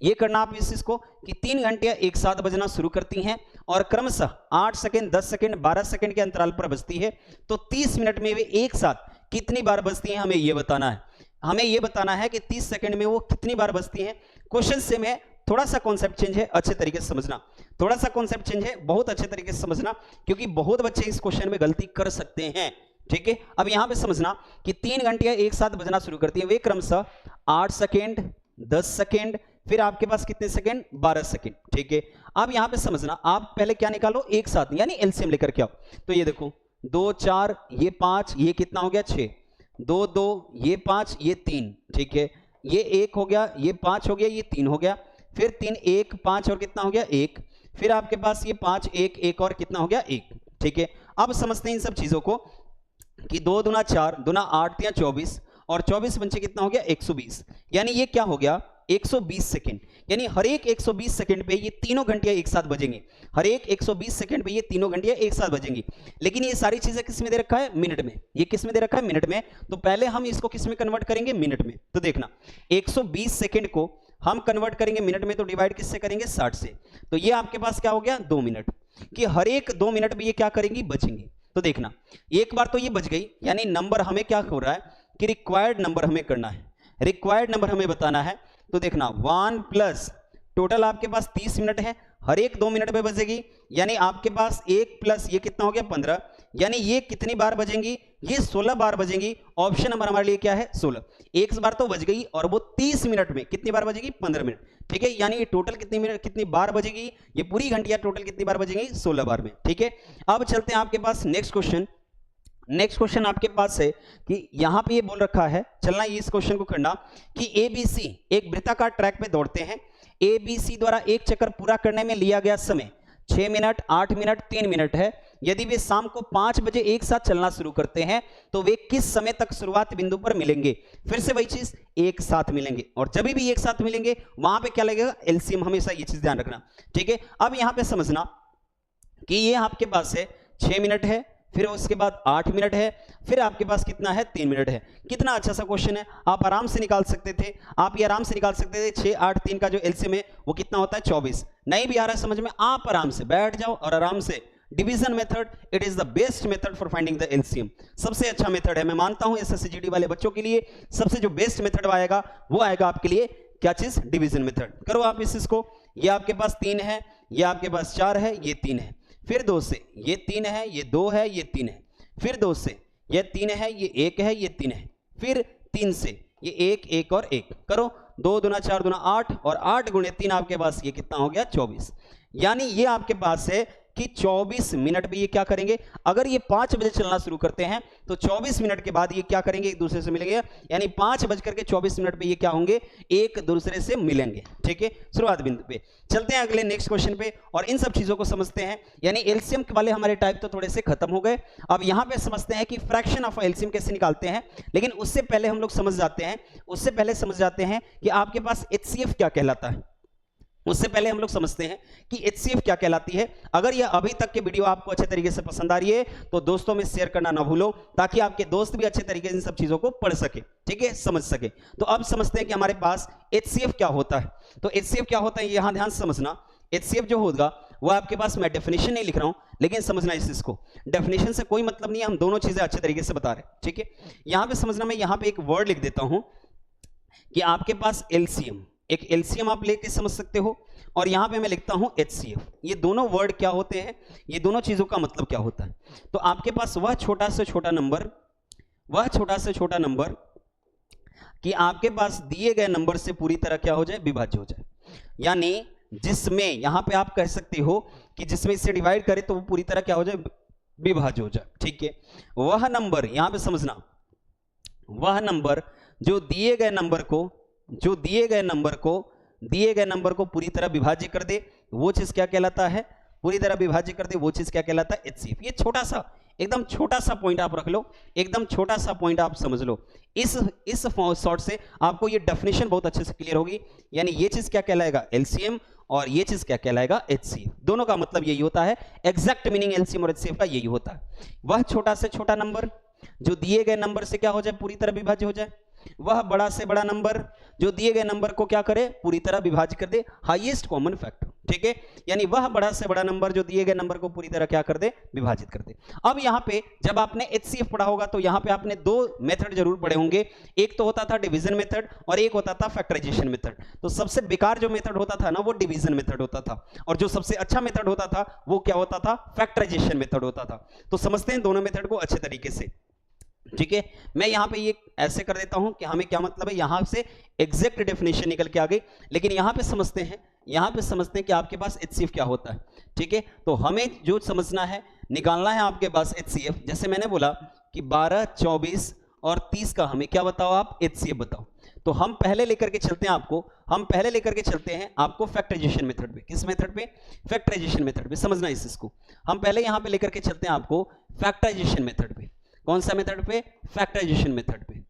ये करना आप इस चीज को कि 3 घंटियां एक साथ बजना शुरू करती हैं और क्रमशः 8 सेकंड 10 सेकंड 12 सेकंड के अंतराल पर बजती है, तो 30 मिनट में वे एक साथ कितनी बार बजती हैं हमें ये बताना है। हमें ये बताना है कि 30 सेकंड में वो कितनी बार बजती हैं। क्वेश्चन से में थोड़ा सा कॉन्सेप्ट चेंज है, अच्छे तरीके से समझना, थोड़ा सा कॉन्सेप्ट चेंज है, बहुत अच्छे तरीके से समझना, क्योंकि बहुत बच्चे इस क्वेश्चन में गलती कर सकते हैं। ठीक है, अब यहां पे समझना कि 3 घंटियां एक साथ बजना शुरू करती हैं, वे क्रमशः 8 सेकंड 10 सेकंड फिर आपके पास कितने सेकंड 12 सेकंड। ठीक है, अब यहां पे समझना, आप पहले क्या निकालो एक साथ यानी एलसीएम लेकर के आओ। तो ये देखो 2 4 ये 5, ये कितना हो गया 6, 2 2 ये 5 ये 3। ठीक है, ये 1 हो गया, ये 5 हो गया, ये 3 हो गया, फिर 3 1 5 और कितना हो गया 1, फिर आपके पास ये 5 1 1 और कितना हो गया 1। ठीक है, अब समझते हैं इन सब चीजों को कि 2 दूना 4 दूना 8 या 24 और 24 पंचे कितना हो गया 120, यानी ये क्या हो गया 120 सेकंड। यानी हर एक 120 सेकंड पे ये तीनों घंटियां एक साथ बजेंगी, हर एक 120 सेकंड पे ये तीनों घंटियां एक साथ बजेंगी। लेकिन ये सारी चीजें किस में दे रखा है, मिनट में। ये किस में दे रखा है, मिनट में। तो पहले हम इसको किस में कन्वर्ट करेंगे, मिनट में। तो देखना 120 सेकंड को हम कन्वर्ट करेंगे मिनट में, तो डिवाइड किससे करेंगे 60 से। तो ये आपके पास क्या हो गया 2 मिनट, कि हर एक 2 मिनट में ये क्या करेंगी, बचेंगी। तो देखना एक बार तो ये बच गई, यानी नंबर हमें क्या हो रहा है कि रिक्वायर्ड नंबर हमें करना है, रिक्वायर्ड नंबर हमें बताना है। तो देखना 1 प्लस टोटल आपके पास 30 मिनट है, हर एक 2 मिनट में बजेगी, यानी आपके पास 1 प्लस ये कितना हो गया 15, यानी ये कितनी बार बजेंगी, ये 16 बार बजेंगी। ऑप्शन नंबर हमारे लिए क्या है 16। एक बार तो बज गई और वो 30 मिनट में कितनी बार बजेगी 15 मिनट। ठीक है, यानी ये टोटल कितनी मिनट कितनी बार बजेगी, ये पूरी घंटिया टोटल कितनी बार बजेंगी 16 बार में। ठीक है, अब चलते हैं आपके पास नेक्स्ट क्वेश्चन। नेक्स्ट क्वेश्चन आपके पास है कि यहां पे ये बोल रखा है, चलना ये इस क्वेश्चन को करना कि ABC एक वृत्ताकार ट्रैक पे दौड़ते हैं। ABC द्वारा एक चक्कर पूरा करने में लिया गया समय 6 मिनट 8 मिनट 3 मिनट है। यदि वे शाम को 5 बजे एक साथ चलना शुरू करते हैं तो वे किस समय तक शुरुआत बिंदु पर मिलेंगे। फिर से वही चीज, एक साथ मिलेंगे, और जब भी एक साथ मिलेंगे वहां पे क्या लगेगा एलसीएम। हमेशा ये चीज ध्यान रखना। ठीक है, अब यहां पे समझना कि ये आपके पास है 6 मिनट है, फिर उसके बाद 8 मिनट है, फिर आपके पास कितना है 3 मिनट है। कितना अच्छा सा क्वेश्चन है, आप आराम से निकाल सकते थे, आप ये आराम से निकाल सकते थे। 6 8 3 का जो एलसीएम है वो कितना होता है 24। नहीं भी आ रहा है समझ में, आप आराम से बैठ जाओ और आराम से division method, it is the best method for finding the LCM. सबसे अच्छा मेथड है, मैं मानता हूं एसएससी वाले बच्चों के लिए सबसे जो बेस्ट मेथड आएगा वो आएगा आपके लिए क्या चीज, डिवीजन मेथड। करो आप इसको, ये आपके पास 3 है, ये आपके पास 4 है, ये 3 है, फिर 2 से ये 3 है, ये 2 है, ये 3 है, फिर 2 से ये 3 है, ये 1 है, ये 3 है, फिर 3 से ये 1 1 और 1। करो 2 दूना 4 दूना 8 और 8 गुणे 3 आपके पास ये कितना हो गया 24। यानी ये आपके पास है कि 24 मिनट पे ये क्या करेंगे, अगर ये 5 बजे चलना शुरू करते हैं तो 24 मिनट के बाद ये क्या करेंगे, एक दूसरे से मिलेंगे। यानी 5:24 मिनट पे ये क्या होंगे, एक दूसरे से मिलेंगे। ठीक है, शुरुआत बिंदु पे। चलते हैं अगले नेक्स्ट क्वेश्चन पे और इन सब चीजों को समझते हैं। यानी एलसीएम वाले हमारे टाइप तो थोड़े से खत्म हो गए। अब यहां पे समझते हैं कि फ्रैक्शन ऑफ एलसीएम कैसे निकालते हैं। लेकिन उससे पहले हम लोग समझ जाते हैं कि आपके पास एचसीएफ क्या कहलाता है। उससे पहले हम लोग समझते हैं कि एचसीएफ क्या कहलाती है। अगर यह अभी तक के वीडियो आपको अच्छे तरीके से पसंद आ रही है तो दोस्तों में शेयर करना ना भूलो, ताकि आपके दोस्त भी अच्छे तरीके से इन सब चीजों को पढ़ सके, ठीक है, समझ सके। तो अब समझते हैं कि हमारे पास एचसीएफ क्या होता है। तो एचसीएफ क्या होता है यहां ध्यान से समझना। एचसीएफ जो होगा वो आपके पास, मैं डेफिनेशन नहीं लिख रहा हूं लेकिन समझना इस चीज को, डेफिनेशन से कोई मतलब नहीं है, हम दोनों चीजें अच्छे तरीके से बता रहे हैं। ठीक है, यहां पे समझना, मैं यहां पे एक वर्ड लिख देता हूं कि आपके पास एलसीएम, एक एलसीएम आप लेके समझ सकते हो, और यहां पे मैं लिखता हूं एचसीएफ। ये दोनों वर्ड क्या होते हैं, ये दोनों चीजों का मतलब क्या होता है। तो आपके पास वह छोटा से छोटा नंबर कि आपके पास दिए गए नंबर से पूरी तरह क्या हो जाए, विभाज्य हो जाए। यानी जिसमें यहां पे आप कह सकते हो कि जिसमें इससे डिवाइड करे तो वो पूरी तरह क्या हो जाए, विभाज्य हो जाए। ठीक है, वह नंबर, यहां पे समझना, वह नंबर जो दिए गए नंबर को पूरी तरह विभाज्य कर दे, वो चीज क्या कहलाता है, पूरी तरह विभाज्य कर दे वो चीज क्या कहलाता है, एचसीएफ। ये छोटा सा, एकदम छोटा सा पॉइंट आप रख लो, एकदम छोटा सा पॉइंट आप समझ लो। इस शॉर्ट से आपको ये डेफिनेशन बहुत अच्छे से क्लियर होगी। यानी ये चीज क्या कहलाएगा, एलसीएम, और ये चीज क्या कहलाएगा, एचसीएफ। दोनों का मतलब यही होता है, एग्जैक्ट मीनिंग एलसीएम और एचसीएफ का यही होता है। वह छोटा से छोटा नंबर जो दिए गए नंबर से क्या हो जाए, पूरी तरह विभाज्य हो जाए। वह बड़ा से बड़ा नंबर जो दिए गए नंबर को क्या करे, पूरी तरह विभाजित कर दे, हाईएस्ट कॉमन फैक्टर। ठीक है, यानी वह बड़ा से बड़ा नंबर जो दिए गए नंबर को पूरी तरह क्या कर दे, विभाजित कर दे। अब यहां पे जब आपने एचसीएफ पढ़ा होगा तो यहां पे आपने 2 मेथड जरूर पढ़े होंगे। एक तो होता था डिवीजन मेथड और एक होता था फैक्टराइजेशन मेथड। तो सबसे बेकार जो मेथड होता था ना, वो डिवीजन मेथड होता था, और जो सबसे अच्छा मेथड होता था वो क्या होता था, फैक्टराइजेशन मेथड होता था। तो समझते हैं दोनों मेथड को अच्छे तरीके से। ठीक है, मैं यहां पे ये ऐसे कर देता हूं कि हमें क्या मतलब है, यहां से एग्जैक्ट डेफिनेशन निकल के आ गई। लेकिन यहां पे समझते हैं कि आपके पास एचसीएफ क्या होता है। ठीक है, तो हमें जो समझना है, निकालना है आपके पास एचसीएफ। जैसे मैंने बोला कि 12 24 और 30 का हमें क्या बताओ, आप एचसीएफ बताओ। तो हम पहले लेकर के चलते हैं आपको फैक्टराइजेशन मेथड पे। किस मेथड पे? फैक्टराइजेशन मेथड पे। समझना इस इसको हम पहले यहां पे लेकर के चलते हैं आपको फैक्टराइजेशन मेथड पे। कौन सा मेथड पे? फैक्टराइजेशन मेथड पे।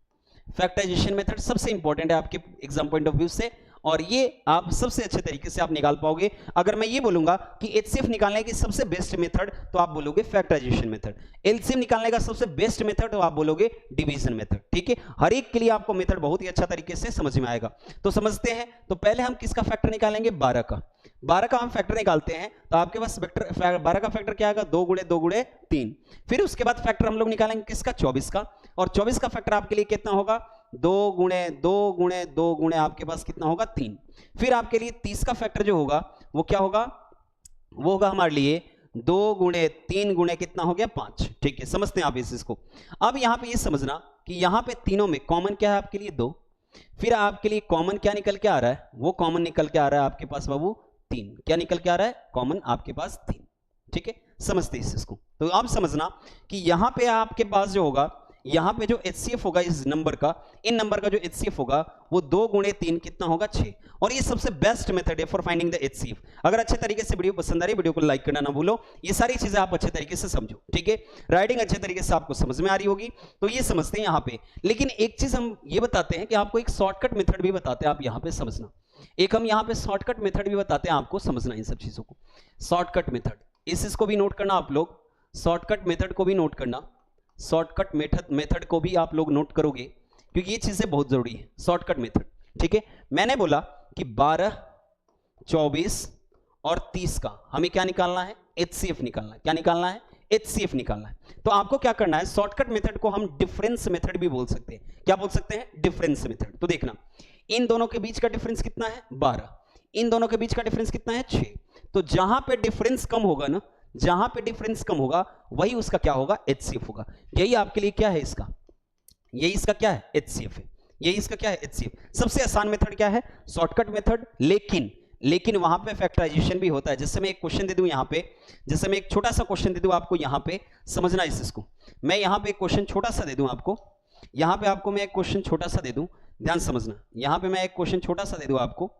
फैक्टराइजेशन मेथड सबसे इंपॉर्टेंट है आपके एग्जाम पॉइंट ऑफ व्यू से, और ये आप सबसे अच्छे तरीके से आप निकाल पाओगे। अगर मैं ये बोलूंगा कि एचसीएफ निकालने की सबसे बेस्ट मेथड, तो आप बोलोगे फैक्टराइजेशन मेथड। एलसीएम निकालने का सबसे बेस्ट मेथड, तो आप बोलोगे डिवीजन मेथड। ठीक है, हर एक के लिए आपको मेथड बहुत ही अच्छा तरीके से समझ में आएगा। तो समझते हैं। तो पहले हम किसका फैक्टर निकालेंगे? 12 का। 12 का हम फैक्टर निकालते हैं, तो आपके पास 12 का फैक्टर क्या आएगा? 2 गुणे 2 गुणे 3। फिर उसके बाद फैक्टर हम लोग निकालेंगे किसका? 24 का। और 24 का फैक्टर आपके लिए कितना होगा? 2 गुणे 2 गुणे 2 गुणे आपके पास कितना होगा? 3। फिर आपके लिए 30 का फैक्टर जो होगा वो क्या होगा? वो होगा हमारे लिए 2 गुणे 3 गुणे कितना हो गया? 5। ठीक है, समझते हैं आप इसको। अब यहां पे ये समझना कि यहां पे तीनों में कॉमन क्या है आपके लिए? 2। फिर आपके लिए कॉमन क्या निकल के आ रहा है? वो कॉमन निकल के आ रहा है आपके पास बाबू 3। क्या निकल के आ रहा है? कॉमन आपके पास 3। ठीक है, समझते हैं इसको। तो आप समझना कि यहां पे आपके पास जो होगा, यहां पे जो HCF होगा इस नंबर का, इन नंबर का जो HCF होगा वो 2 गुणे 3 कितना होगा? 6। और ये सबसे बेस्ट मेथड है फॉर फाइंडिंग द HCF। अगर अच्छे तरीके से वीडियो पसंद आ रही है, वीडियो को लाइक करना ना भूलो। ये सारी चीजें आप अच्छे तरीके से समझो। ठीक है, राइटिंग अच्छे तरीके से आपको समझ में आ रही होगी, तो ये समझते हैं यहां पे। लेकिन एक चीज हम ये बताते हैं कि आपको एक शॉर्टकट मेथड भी बताते हैं, आप यहां पे समझना। एक हम यहां पे शॉर्टकट मेथड भी बताते हैं आपको, समझना इन सब चीजों को। शॉर्टकट मेथड, इसको भी नोट करना आप लोग। शॉर्टकट मेथड को भी नोट करना। शॉर्टकट मेथड को भी आप लोग नोट करोगे, क्योंकि ये चीजें बहुत जरूरी है। शॉर्टकट मेथड, ठीक है। मैंने बोला कि 12, 24 और 30 का हमें क्या निकालना है? HCF निकालना है। क्या निकालना है? HCF निकालना है। तो आपको क्या करना है? शॉर्टकट मेथड को हम डिफरेंस मेथड भी बोल सकते हैं। क्या बोल सकते हैं? Difference method. तो देखना, इन दोनों के बीच का डिफरेंस कितना है? 12। इन दोनों के बीच का डिफरेंस कितना है? 6। तो जहां पे डिफरेंस कम होगा ना, जहां पे डिफरेंस कम होगा वही उसका क्या होगा? HCF होगा। यही आपके लिए क्या है इसका? यही इसका क्या है? HCF है। यही इसका क्या है? HCF। सबसे आसान मेथड क्या है? Shortcut method. लेकिन वहां पे फैक्टराइजेशन भी होता है। जैसे मैं एक क्वेश्चन दे दूं यहां पे, जैसे मैं एक छोटा सा क्वेश्चन दे दूं आपको यहां पे, समझना इसको। मैं यहां पे एक क्वेश्चन छोटा सा दे दूं आपको, यहां पे आपको मैं एक क्वेश्चन छोटा सा दे दूं, ध्यान समझना। यहां पे मैं एक क्वेश्चन छोटा सा दे दूं आपको,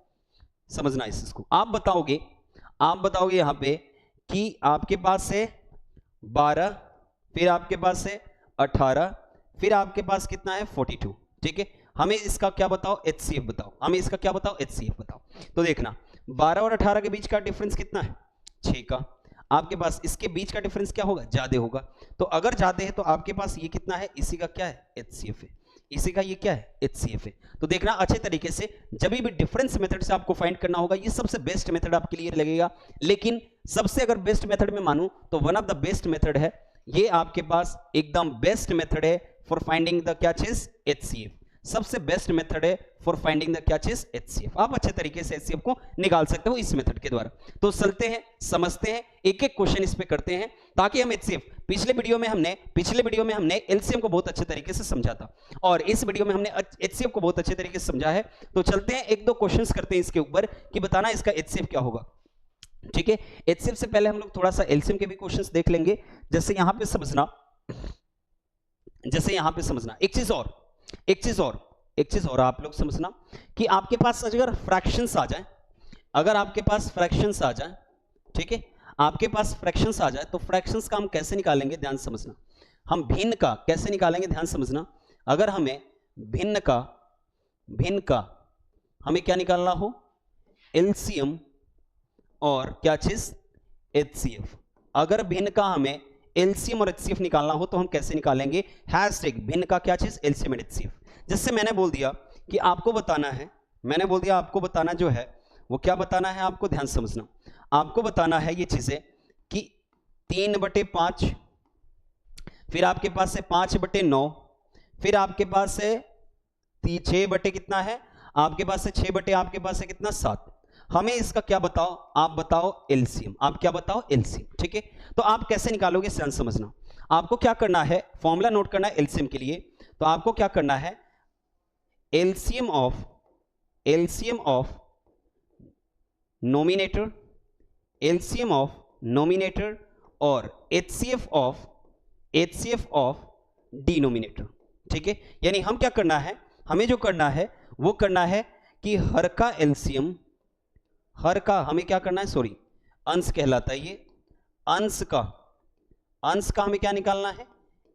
समझना इसको। आप बताओगे यहां पे कि आपके पास है 12, फिर आपके पास है 18, फिर आपके पास कितना है? 42। ठीक है, हमें इसका क्या बताओ? HCF बताओ। हमें इसका क्या बताओ? HCF बताओ। तो देखना, 12 और 18 के बीच का डिफरेंस कितना है? 6 का। आपके पास इसके बीच का डिफरेंस क्या होगा? ज्यादा होगा। तो अगर ज्यादा है तो आपके पास ये कितना है? इसी का क्या है? HCF है। इसी का ये क्या है? HCF है। तो देखना अच्छे तरीके से, जब भी डिफरेंस मेथड से आपको फाइंड करना होगा, ये सबसे बेस्ट मेथड आपके लिए लगेगा। लेकिन सबसे अगर बेस्ट मेथड में मानूं तो one of the best method है ये, आपके पास एकदम बेस्ट मेथड है फॉर फाइंडिंग द क्या चीज? HCF। सबसे बेस्ट मेथड है फॉर फाइंडिंग द क्या चीज? HCF। आप अच्छे तरीके से HCF को निकाल सकते हो इस मेथड के द्वारा। तो चलते हैं, समझते हैं, एक एक क्वेश्चन इस पे करते हैं, ताकि हम HCF, पिछले वीडियो में हमने LCM को बहुत अच्छे तरीके से समझा था, और इस वीडियो में हमने HCF को बहुत अच्छे तरीके से समझा है। तो चलते हैं, एक दो क्वेश्चंस करते हैं इसके ऊपर कि बताना इसका HCF क्या होगा। ठीक है, HCF से पहले हम लोग थोड़ा सा LCM के भी क्वेश्चंस देख लेंगे। जैसे यहां पे समझना, एक चीज और आप लोग समझना कि आपके पास अगर फ्रैक्शंस आ जाए, ठीक है, आपके पास फ्रैक्शंस आ जाए, तो फ्रैक्शंस का हम कैसे निकालेंगे? ध्यान समझना। हम भिन्न का कैसे निकालेंगे? ध्यान समझना। अगर हमें भिन्न का हमें क्या निकालना हो? LCM और क्या चीज? HCF। अगर भिन्न का हमें LCM और HCF निकालना हो तो हम कैसे निकालेंगे? हैशटैग भिन्न का क्या चीज? LCM और HCF। जिससे मैंने बोल दिया कि आपको बताना है, आपको बताना जो है वो क्या बताना है आपको? ध्यान समझना। आपको बताना है ये चीजें कि 3/5, फिर आपके पास है 5/9, फिर आपके पास है 6 कितना है? आपके पास है 6 आपके पास है कितना? 7। हमें इसका क्या बताओ? आप बताओ LCM। आप क्या बताओ? LCM। ठीक है, तो आप कैसे निकालोगे? ध्यान समझना। आपको क्या करना है? फॉर्मूला नोट करना है LCM के लिए। तो आपको क्या करना है? LCM ऑफ नोमिनेटर, और HCF ऑफ डिनोमिनेटर। ठीक है, यानी हम क्या करना है? हमें जो करना है वो करना है कि हर का एलसीएम, हर का हमें क्या करना है, सॉरी अंश कहलाता है ये, अंश का हमें क्या निकालना है,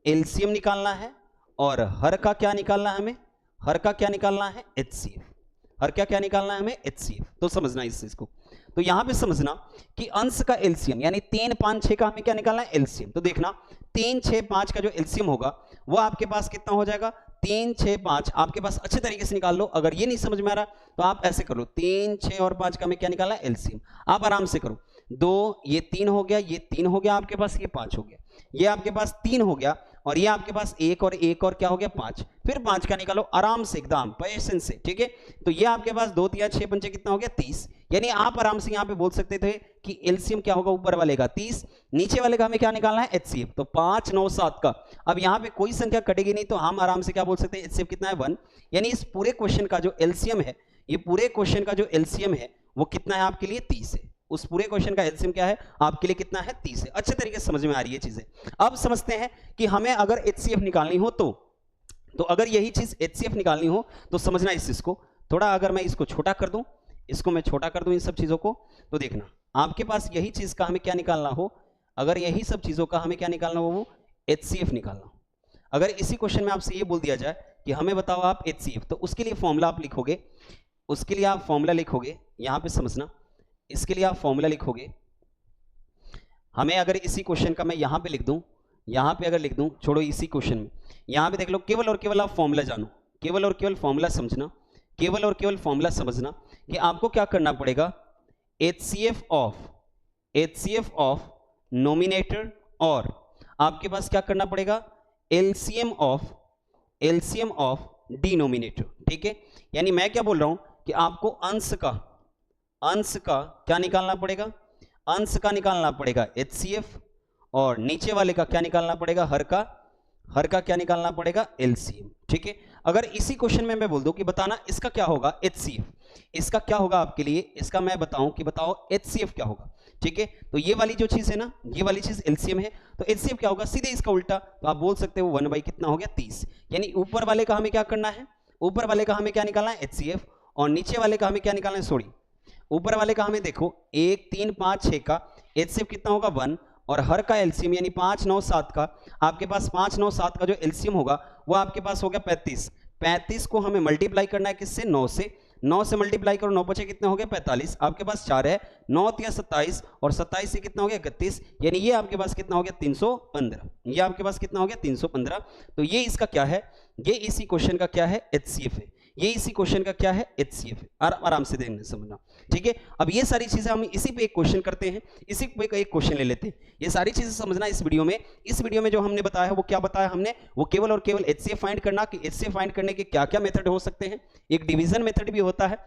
एलसीएम निकालना है। और हर का क्या निकालना है हमें, हर का क्या निकालना है, एचसीएफ। हर क्या निकालना है हमें, एचसीएफ। तो समझना इस चीज को, तो यहां पे समझना कि अंश का एलसीएम यानी 3, 5, 6 का हमें क्या निकालना है, एलसीएम। तो देखना 3, 6, 5 का जो एलसीएम होगा वो आपके पास कितना हो जाएगा, 3, 6, 5 आपके पास अच्छे तरीके से निकाल लो। अगर ये नहीं समझ में आ रहा तो आप ऐसे कर लो, 3, 6 और 5 का हमें क्या निकालना है, एलसीएम। आप आराम से करो, 2 ये 3 हो गया, ये 3 हो गया आपके पास, ये 5 हो गया, ये आपके पास 3 हो गया, और ये आपके पास 1 और 1 और क्या हो गया, 5। फिर 5 का निकालो आराम से, एकदम पेशेंस से, ठीक है। तो ये आपके पास 2, 3, 6, 5 कितना हो गया, 30। यानी आप आराम से यहां पे बोल सकते थे कि एलसीएम क्या होगा, ऊपर वाले का 30, नीचे वाले का हमें क्या निकालना है, एचसीएफ। तो 5, 9, 7 का, अब यहां पे कोई संख्या कटेगी नहीं, तो हम आराम से क्या बोल सकते हैं, एचसीएफ कितना है, 1। यानी इस पूरे क्वेश्चन का जो एलसीएम है, ये पूरे क्वेश्चन का जो एलसीएम है वो कितना है आपके लिए, 30 है। उस पूरे क्वेश्चन का एलसीएम क्या है आपके लिए, कितना है, 30 है। अच्छे तरीके से समझ में आ रही है चीजें। अब समझते हैं कि हमें अगर एचसीएफ निकालनी हो तो अगर यही चीज एचसीएफ निकालनी हो तो समझना इस चीज को थोड़ा, अगर मैं इसको छोटा कर दूं, इसको मैं छोटा कर दूं इन सब चीजों को, तो देखना आपके पास यही चीज का हमें क्या निकालना हो, अगर यही सब चीजों का हमें क्या निकालना हो, वो एचसीएफ निकालना हो। अगर इसी क्वेश्चन में आपसे ये बोल दिया जाए कि हमें बताओ आप एचसीएफ, तो उसके लिए फॉर्मूला आप लिखोगे, उसके लिए आप फॉर्मूला लिखोगे, यहां पे समझना, इसके लिए आप फॉर्मूला लिखोगे। हमें अगर इसी क्वेश्चन का मैं यहां पे लिख दूं, यहां पे अगर लिख दूं, छोड़ो इसी क्वेश्चन में, यहां पे देख लो, केवल और केवल आप फॉर्मूला जानो, केवल और केवल फॉर्मूला समझना, केवल और केवल फॉर्मूला समझना कि आपको क्या करना पड़ेगा, एचसीएफ ऑफ नोमिनेटर, और आपके पास क्या करना पड़ेगा, एलसीएम ऑफ डिनोमिनेटर, ठीक है। यानी मैं क्या बोल रहा हूं कि आपको अंश का क्या निकालना पड़ेगा, अंश का निकालना पड़ेगा एचसीएफ, और नीचे वाले का क्या निकालना पड़ेगा, हर का क्या निकालना पड़ेगा, एलसीएम, ठीक है। अगर इसी क्वेश्चन में मैं बोल दूं कि बताना इसका क्या होगा, एचसीएफ, इसका क्या होगा आपके लिए, इसका मैं बताऊं कि बताओ एचसीएफ क्या होगा, ठीक है। तो ये वाली जो चीज है ना, ये वाली चीज एलसीएम है, तो एचसीएफ क्या होगा, सीधे इसका उल्टा, तो आप बोल सकते हो 1 बाई कितना हो गया, 30। यानी ऊपर वाले का हमें क्या करना है, ऊपर वाले का हमें क्या निकालना है, एचसीएफ, और नीचे वाले का हमें क्या निकालना है, सॉरी ऊपर वाले का हमें देखो 1, 3, 5, 6 का एचसीएफ कितना होगा, 1, और हर का एलसीएम यानी 5, 9, 7 का, आपके पास 5, 9, 7 का जो एलसीएम होगा वो आपके पास हो गया 35। 35 को हमें मल्टीप्लाई करना है किससे, 9 से, 9 से मल्टीप्लाई करो, 9 बचे कितने हो गए, 45। आपके पास 4 है, 9 या 27, और 27 से कितना हो गया, 31। यानी ये आपके पास कितना हो गया, 315। ये आपके पास कितना हो गया, 315। तो ये इसका क्या है, ये इसी क्वेश्चन का क्या है, एचसीएफ है। ये इसी क्वेश्चन का क्या है, एचसीएफ है। आराम से देखना समझना, ठीक है। अब ये सारी चीजें हम इसी पे एक क्वेश्चन करते हैं, इसी पे एक क्वेश्चन ले लेते हैं। ये सारी चीजें समझना इस वीडियो में। इस वीडियो में जो हमने बताया है वो क्या बताया हमने, वो केवल और केवल एचसीएफ फाइंड करना, कि एचसीएफ फाइंड करने के क्या क्या मेथड हो सकते हैं। एक डिवीजन मेथड भी होता है,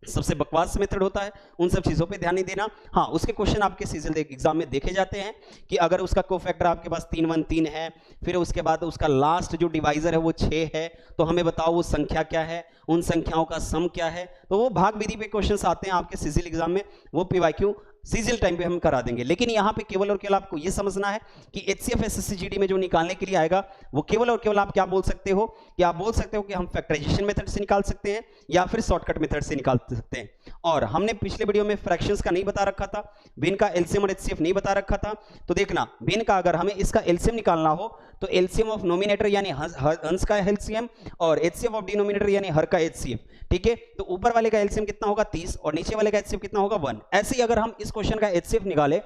सबसे बकवास मेथड होता है, उन सब चीजों पे ध्यान नहीं देना। हाँ, उसके क्वेश्चन आपके सीजन एग्जाम में देखे जाते हैं कि अगर उसका कोफैक्टर आपके पास 3, 1, 3 है, फिर उसके बाद उसका लास्ट जो डिवाइजर है वो 6 है, तो हमें बताओ वो संख्या क्या है, उन संख्याओं का सम क्या है। तो वो भाग विधि पे क्वेश्चंस आते हैं आपके सीजीएल एग्जाम में, वो पीवाईक्यू सीजीएल टाइम पे हम करा देंगे। लेकिन यहाँ पे केवल और केवल आपको ये समझना है कि एचसीएफ एसएससी जीडी में जो निकालने के लिए आएगा वो केवल और केवल आप क्या बोल सकते हो, कि आप बोल सकते हो कि हम फैक्टराइजेशन मेथड से निकाल सकते हैं या फिर शॉर्टकट मेथड से निकाल सकते हैं। और हमने पिछले वीडियो में फ्रैक्शंस का नहीं बता रखा था, भिन्न का एलसीएम और एचसीएफ नहीं बता रखा था। तो देखना, भिन्न का अगर हमें इसका एलसीएम निकालना हो तो एलसीएम ऑफ नोमिनेटर यानी अंश का एलसीएम, और एचसीएफ ऑफ डिनोमिनेटर यानी हर का एचसीएफ, ठीक है। तो ऊपर वाले का एलसीएम कितना होगा, 30, और नीचे वाले का एचसीएफ कितना होगा, 1। ऐसे ही अगर हम इस क्वेश्चन का एचसीएफ निकाले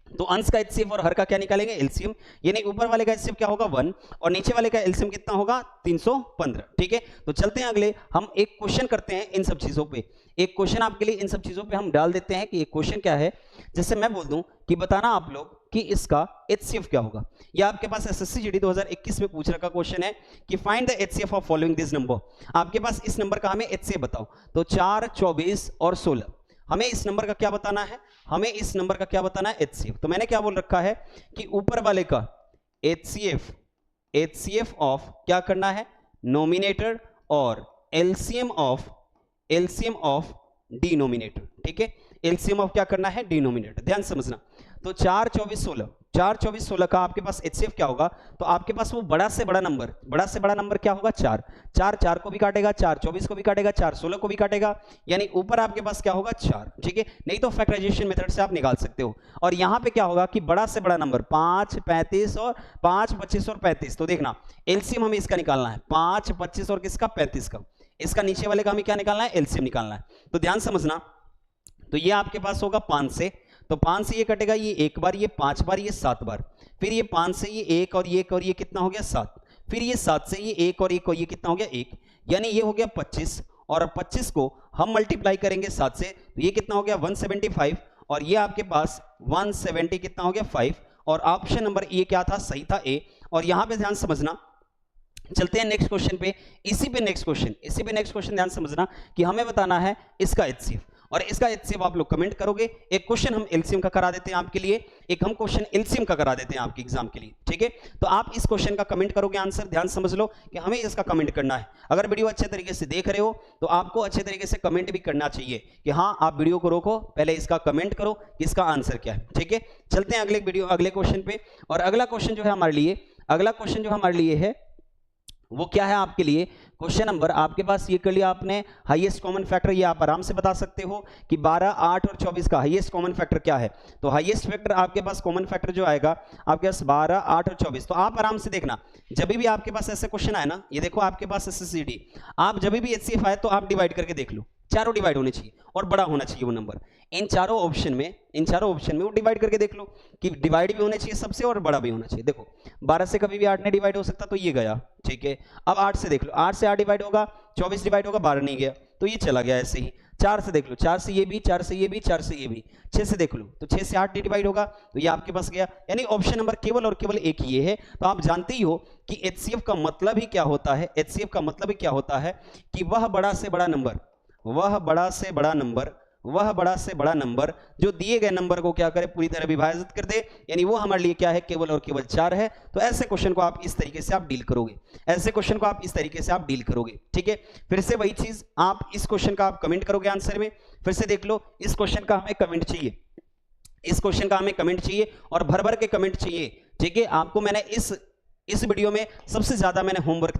तो अंश का एचसीएफ और हर का क्या निकालेंगे, एलसीएम, यानी ऊपर वाले का एचसीएफ क्या होगा, 1, और नीचे वाले का एलसीएम कितना होगा, 315, ठीक है। तो चलते हैं अगले, हम एक क्वेश्चन करते हैं इन सब चीजों पे। एक क्वेश्चन आपके लिए इन सब चीजों पे हम डाल देते हैं कि एक क्वेश्चन क्या है। जैसे मैं बोल दूं कि बताना आप लोग कि इसका एचसीएफ क्या होगा। यह आपके पास एसएससी जीडी 2021 में पूछ रखा क्वेश्चन है कि find the HCF of following this number. आपके पास इस नंबर का हमें एचसीएफ बताओ। तो 4, 24 और 16, हमें इस नंबर का क्या बताना है, हमें इस नंबर का क्या बताना है, एचसीएफ। तो मैंने क्या बोल रखा है कि ऊपर वाले का एचसीएफ ऑफ क्या करना है, नोमिनेटर, और एलसीएम ऑफ डिनोमिनेटर, ठीक है। एलसीएम ऑफ क्या करना है, डिनोमिनेटर, ध्यान समझना। तो 4, 24, 16, 4 24 16 का आपके पास HCF क्या होगा, तो आपके पास वो बड़ा से बड़ा नंबर क्या होगा 4, 4 को भी काटेगा, 4 24 को भी काटेगा, 4 16 को भी काटेगा, यानी ऊपर आपके पास क्या होगा 4, ठीक है। नहीं तो फैक्टराइजेशन मेथड से आप निकाल सकते हो। और यहां पे क्या होगा कि बड़ा से बड़ा नंबर 5 35 और 5 25 और 35, तो देखना एलसीएम हमें इसका निकालना है, 5 25 और किसका 35 का, इसका नीचे वाले का हमें क्या निकालना है, एलसीएम निकालना है। तो ध्यान समझना, तो ये आपके पास होगा 5 से, तो 5 से ये कटेगा, ये 1 बार, ये 5 बार, ये 7 बार, फिर ये 5 से ये 1 और ये 1 और ये कितना हो गया 7, फिर ये 7 से ये 1 और 1 और ये कितना हो गया 1, यानी ये हो गया 25, और 25 को हम मल्टीप्लाई करेंगे 7 से, तो ये कितना हो गया 175, और ये आपके पास 170 कितना हो गया 5, और ऑप्शन नंबर ए क्या था, सही था ए। और यहां पे ध्यान समझना, चलते हैं नेक्स्ट क्वेश्चन पे, इसी पे नेक्स्ट क्वेश्चन ध्यान समझना कि हमें बताना है इसका एचसीएफ, और इसका एचसीएफ आप लोग कमेंट करोगे। एक क्वेश्चन हम एलसीएम का करा देते हैं आपके लिए, एक हम क्वेश्चन एलसीएम का करा देते हैं आपके एग्जाम के लिए, ठीक है। तो आप इस क्वेश्चन का कमेंट करोगे आंसर, ध्यान समझ लो कि हमें इसका कमेंट करना है। अगर वीडियो अच्छे तरीके से देख रहे हो तो आपको अच्छे तरीके से कमेंट भी करना चाहिए कि हाँ आप वीडियो को रोको, पहले इसका कमेंट करो कि इसका आंसर क्या है, ठीक है। चलते हैं अगले क्वेश्चन पे, और अगला क्वेश्चन जो है हमारे लिए है वो क्या है आपके लिए, क्वेश्चन नंबर आपके पास ये कर लिया आपने, हाईएस्ट कॉमन फैक्टर, ये आप आराम से बता सकते हो कि 12 8 और 24 का हाईएस्ट कॉमन फैक्टर क्या है। तो हाईएस्ट फैक्टर आपके पास कॉमन फैक्टर जो आएगा आपके पास 12 8 और 24। तो आप आराम से देखना, जब भी आपके पास ऐसे क्वेश्चन आए ना, ये देखो आपके पास SSCD, आप जब भी HCF आए तो आप डिवाइड करके देख लो, चारों डिवाइड होने चाहिए और बड़ा होना चाहिए वो नंबर। इन चारों ऑप्शन में वो डिवाइड करके देख लो कि डिवाइड भी होने चाहिए सबसे और बड़ा भी होना चाहिए। देखो 12 से कभी भी 8 नहीं डिवाइड हो सकता, तो ये गया, ठीक है। अब 8 से देख लो, 8 से 8 डिवाइड होगा, 24 डिवाइड होगा, 12 नहीं गया, तो ये चला गया ऐसे ही। 4 से देख लो, 4 से ये भी, 4 से ये भी, 4 से ये भी। 6 से देख लो, तो 6 से 8 नहीं डिवाइड होगा, तो ये आपके पास गया, यानी ऑप्शन नंबर केवल और केवल एक ये है। तो आप जानते ही हो कि HCF का मतलब ही क्या होता है, HCF का मतलब ही क्या होता है कि वह बड़ा से बड़ा नंबर जो दिए गए नंबर को क्या करे, पूरी तरह विभाजित कर दे, यानी वो हमारे लिए क्या है, केवल और केवल 4 है। तो ऐसे क्वेश्चन को आप इस तरीके से आप डील करोगे, ठीक है। फिर से वही चीज, आप इस क्वेश्चन का आप कमेंट करोगे आंसर में, फिर से देख लो, इस क्वेश्चन का हमें कमेंट चाहिए, और भर भर के कमेंट चाहिए, ठीक है। आपको मैंने इस वीडियो में सबसे ज्यादा मैंने होमवर्क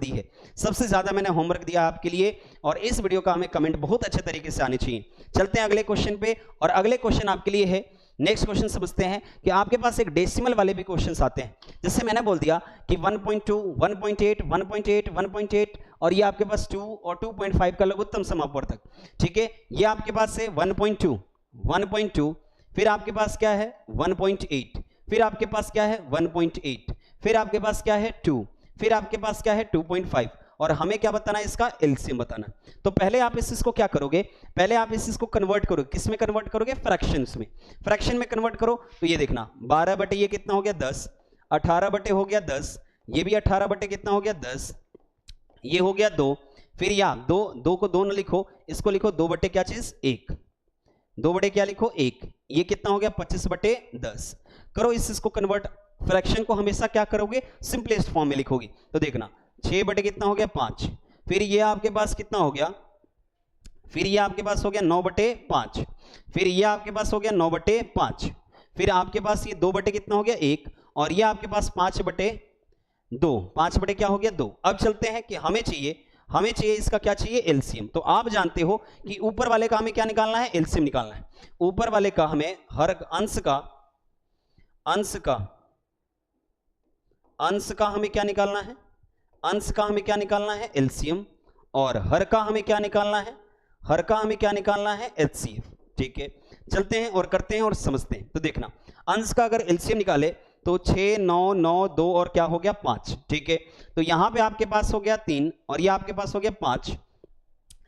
दिया आपके लिए, और इस वीडियो का हमें कमेंट बहुत अच्छे तरीके से आने चाहिए। चलते हैं अगले क्वेश्चन पे, और अगले क्वेश्चन आपके लिए है, नेक्स्ट क्वेश्चन समझते हैं कि आपके पास एक डेसिमल वाले भी क्वेश्चंस आते हैं। जैसे मैंने बोल दिया कि 1.2 1.8 1.8 1.8, और ये आपके पास 2 और 2.5 का लघुत्तम समवर्तक, ठीक है। ये आपके पास है 1.2, फिर आपके पास क्या है 1.8, फिर आपके पास क्या है 1.8, फिर आपके पास क्या है 2, फिर आपके पास क्या है 2.5, और हमें क्या बताना है, इसका एलसीएम बताना। तो पहले आप इस चीज को क्या करोगे, पहले आप इस चीज को कन्वर्ट करोगे, किस में कन्वर्ट करोगे, फ्रैक्शंस में। फ्रैक्शन में कन्वर्ट करो, तो ये देखना 12 बटे ये कितना हो गया 10, 18 बटे हो गया 10, ये भी 18 बटे कितना हो गया 10, ये हो गया 2, फिर यहाँ 2 को 2 न लिखो, इसको लिखो 2 बटे क्या चीज 1, 2 बटे क्या लिखो 1, ये कितना हो गया 25 बटे 10। करो इस चीज को कन्वर्ट, फ्रैक्शन को हमेशा क्या करोगे, सिंपलेस्ट फॉर्म में लिखोगे। तो देखना 6 बटे कितना हो गया 5, फिर ये आपके पास कितना हो गया, फिर ये आपके पास हो गया 9 बटे 5, फिर ये आपके पास हो गया 9 बटे 5, फिर आपके पास ये 2 बटे कितना हो गया 1, और ये आपके पास 5 बटे 2, 5 बटे क्या हो गया 2। अब चलते हैं कि हमें चाहिए इसका क्या चाहिए, एलसीएम। तो आप जानते हो कि ऊपर वाले का हमें क्या निकालना है, एलसीएम निकालना है। ऊपर वाले का हमें हर अंश का हमें क्या निकालना है, अंश का हमें क्या निकालना है, एलसीएम, और हर का हमें क्या निकालना है, एचसीएफ, ठीक है। चलते हैं और करते हैं और समझते हैं। तो देखना, अंश का अगर एलसीएम निकाले तो 6 9 9 2 और क्या हो गया 5, ठीक है। तो यहां पे आपके पास हो गया 3, और ये आपके पास हो गया 5,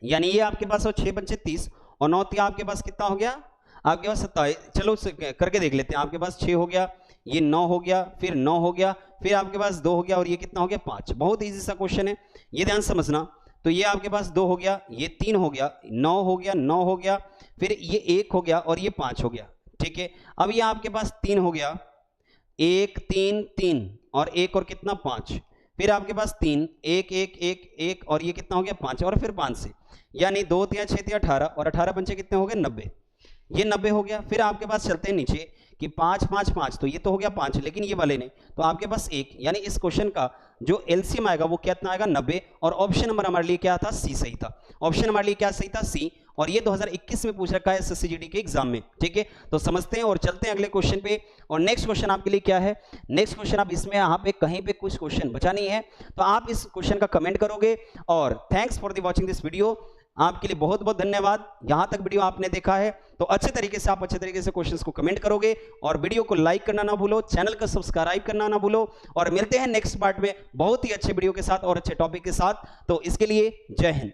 यानी ये आपके पास हो 6 पंचे 30, और 9 आपके पास कितना हो गया, आपके पास 27। चलो करके देख लेते हैं, आपके पास 6 हो गया, ये 9 हो गया, फिर 9 हो गया, फिर आपके पास 2 हो गया, और ये कितना हो गया 5। बहुत इजी सा क्वेश्चन है, ये ध्यान समझना। तो ये आपके पास 2 हो गया, ये 3 हो गया, 9 हो गया, फिर ये 1 हो गया, और ये 5 हो गया, ठीक है। अब ये आपके पास 3 हो गया, 1 3 3, और 1 और कितना 5, फिर आपके पास 3 1 1 1 1, और ये कितना हो गया 5, और फिर 5 से, यानी 2 3 6 18, और 18 पंचे कितने हो गए 90, ये 90 हो गया। फिर आपके पास चलते हैं नीचे कि 5 5 5, तो ये तो हो गया 5, लेकिन ये वाले नहीं, तो आपके पास 1, यानी इस क्वेश्चन का जो एलसीएम आएगा वो कितना आएगा 90, और ऑप्शन नंबर हमारे लिए क्या था, सी सही था। ऑप्शन हमारे लिए क्या सही था, सी, और ये 2021 में पूछ रखा है एसएससी जीडी के एग्जाम में। ठीक है, तो समझते हैं और चलते हैं अगले क्वेश्चन पे। और नेक्स्ट क्वेश्चन आपके लिए क्या है, नेक्स्ट क्वेश्चन आप इसमें यहाँ पे कहीं पे कुछ क्वेश्चन बचा नहीं है, तो आप इस क्वेश्चन का कमेंट करोगे। और thanks for the watching this video, आपके लिए बहुत बहुत धन्यवाद। यहां तक वीडियो आपने देखा है तो अच्छे तरीके से आप अच्छे तरीके से क्वेश्चंस को कमेंट करोगे, और वीडियो को लाइक करना ना भूलो, चैनल को सब्सक्राइब करना ना भूलो, और मिलते हैं नेक्स्ट पार्ट में बहुत ही अच्छे वीडियो के साथ और अच्छे टॉपिक के साथ। तो इसके लिए जय हिंद।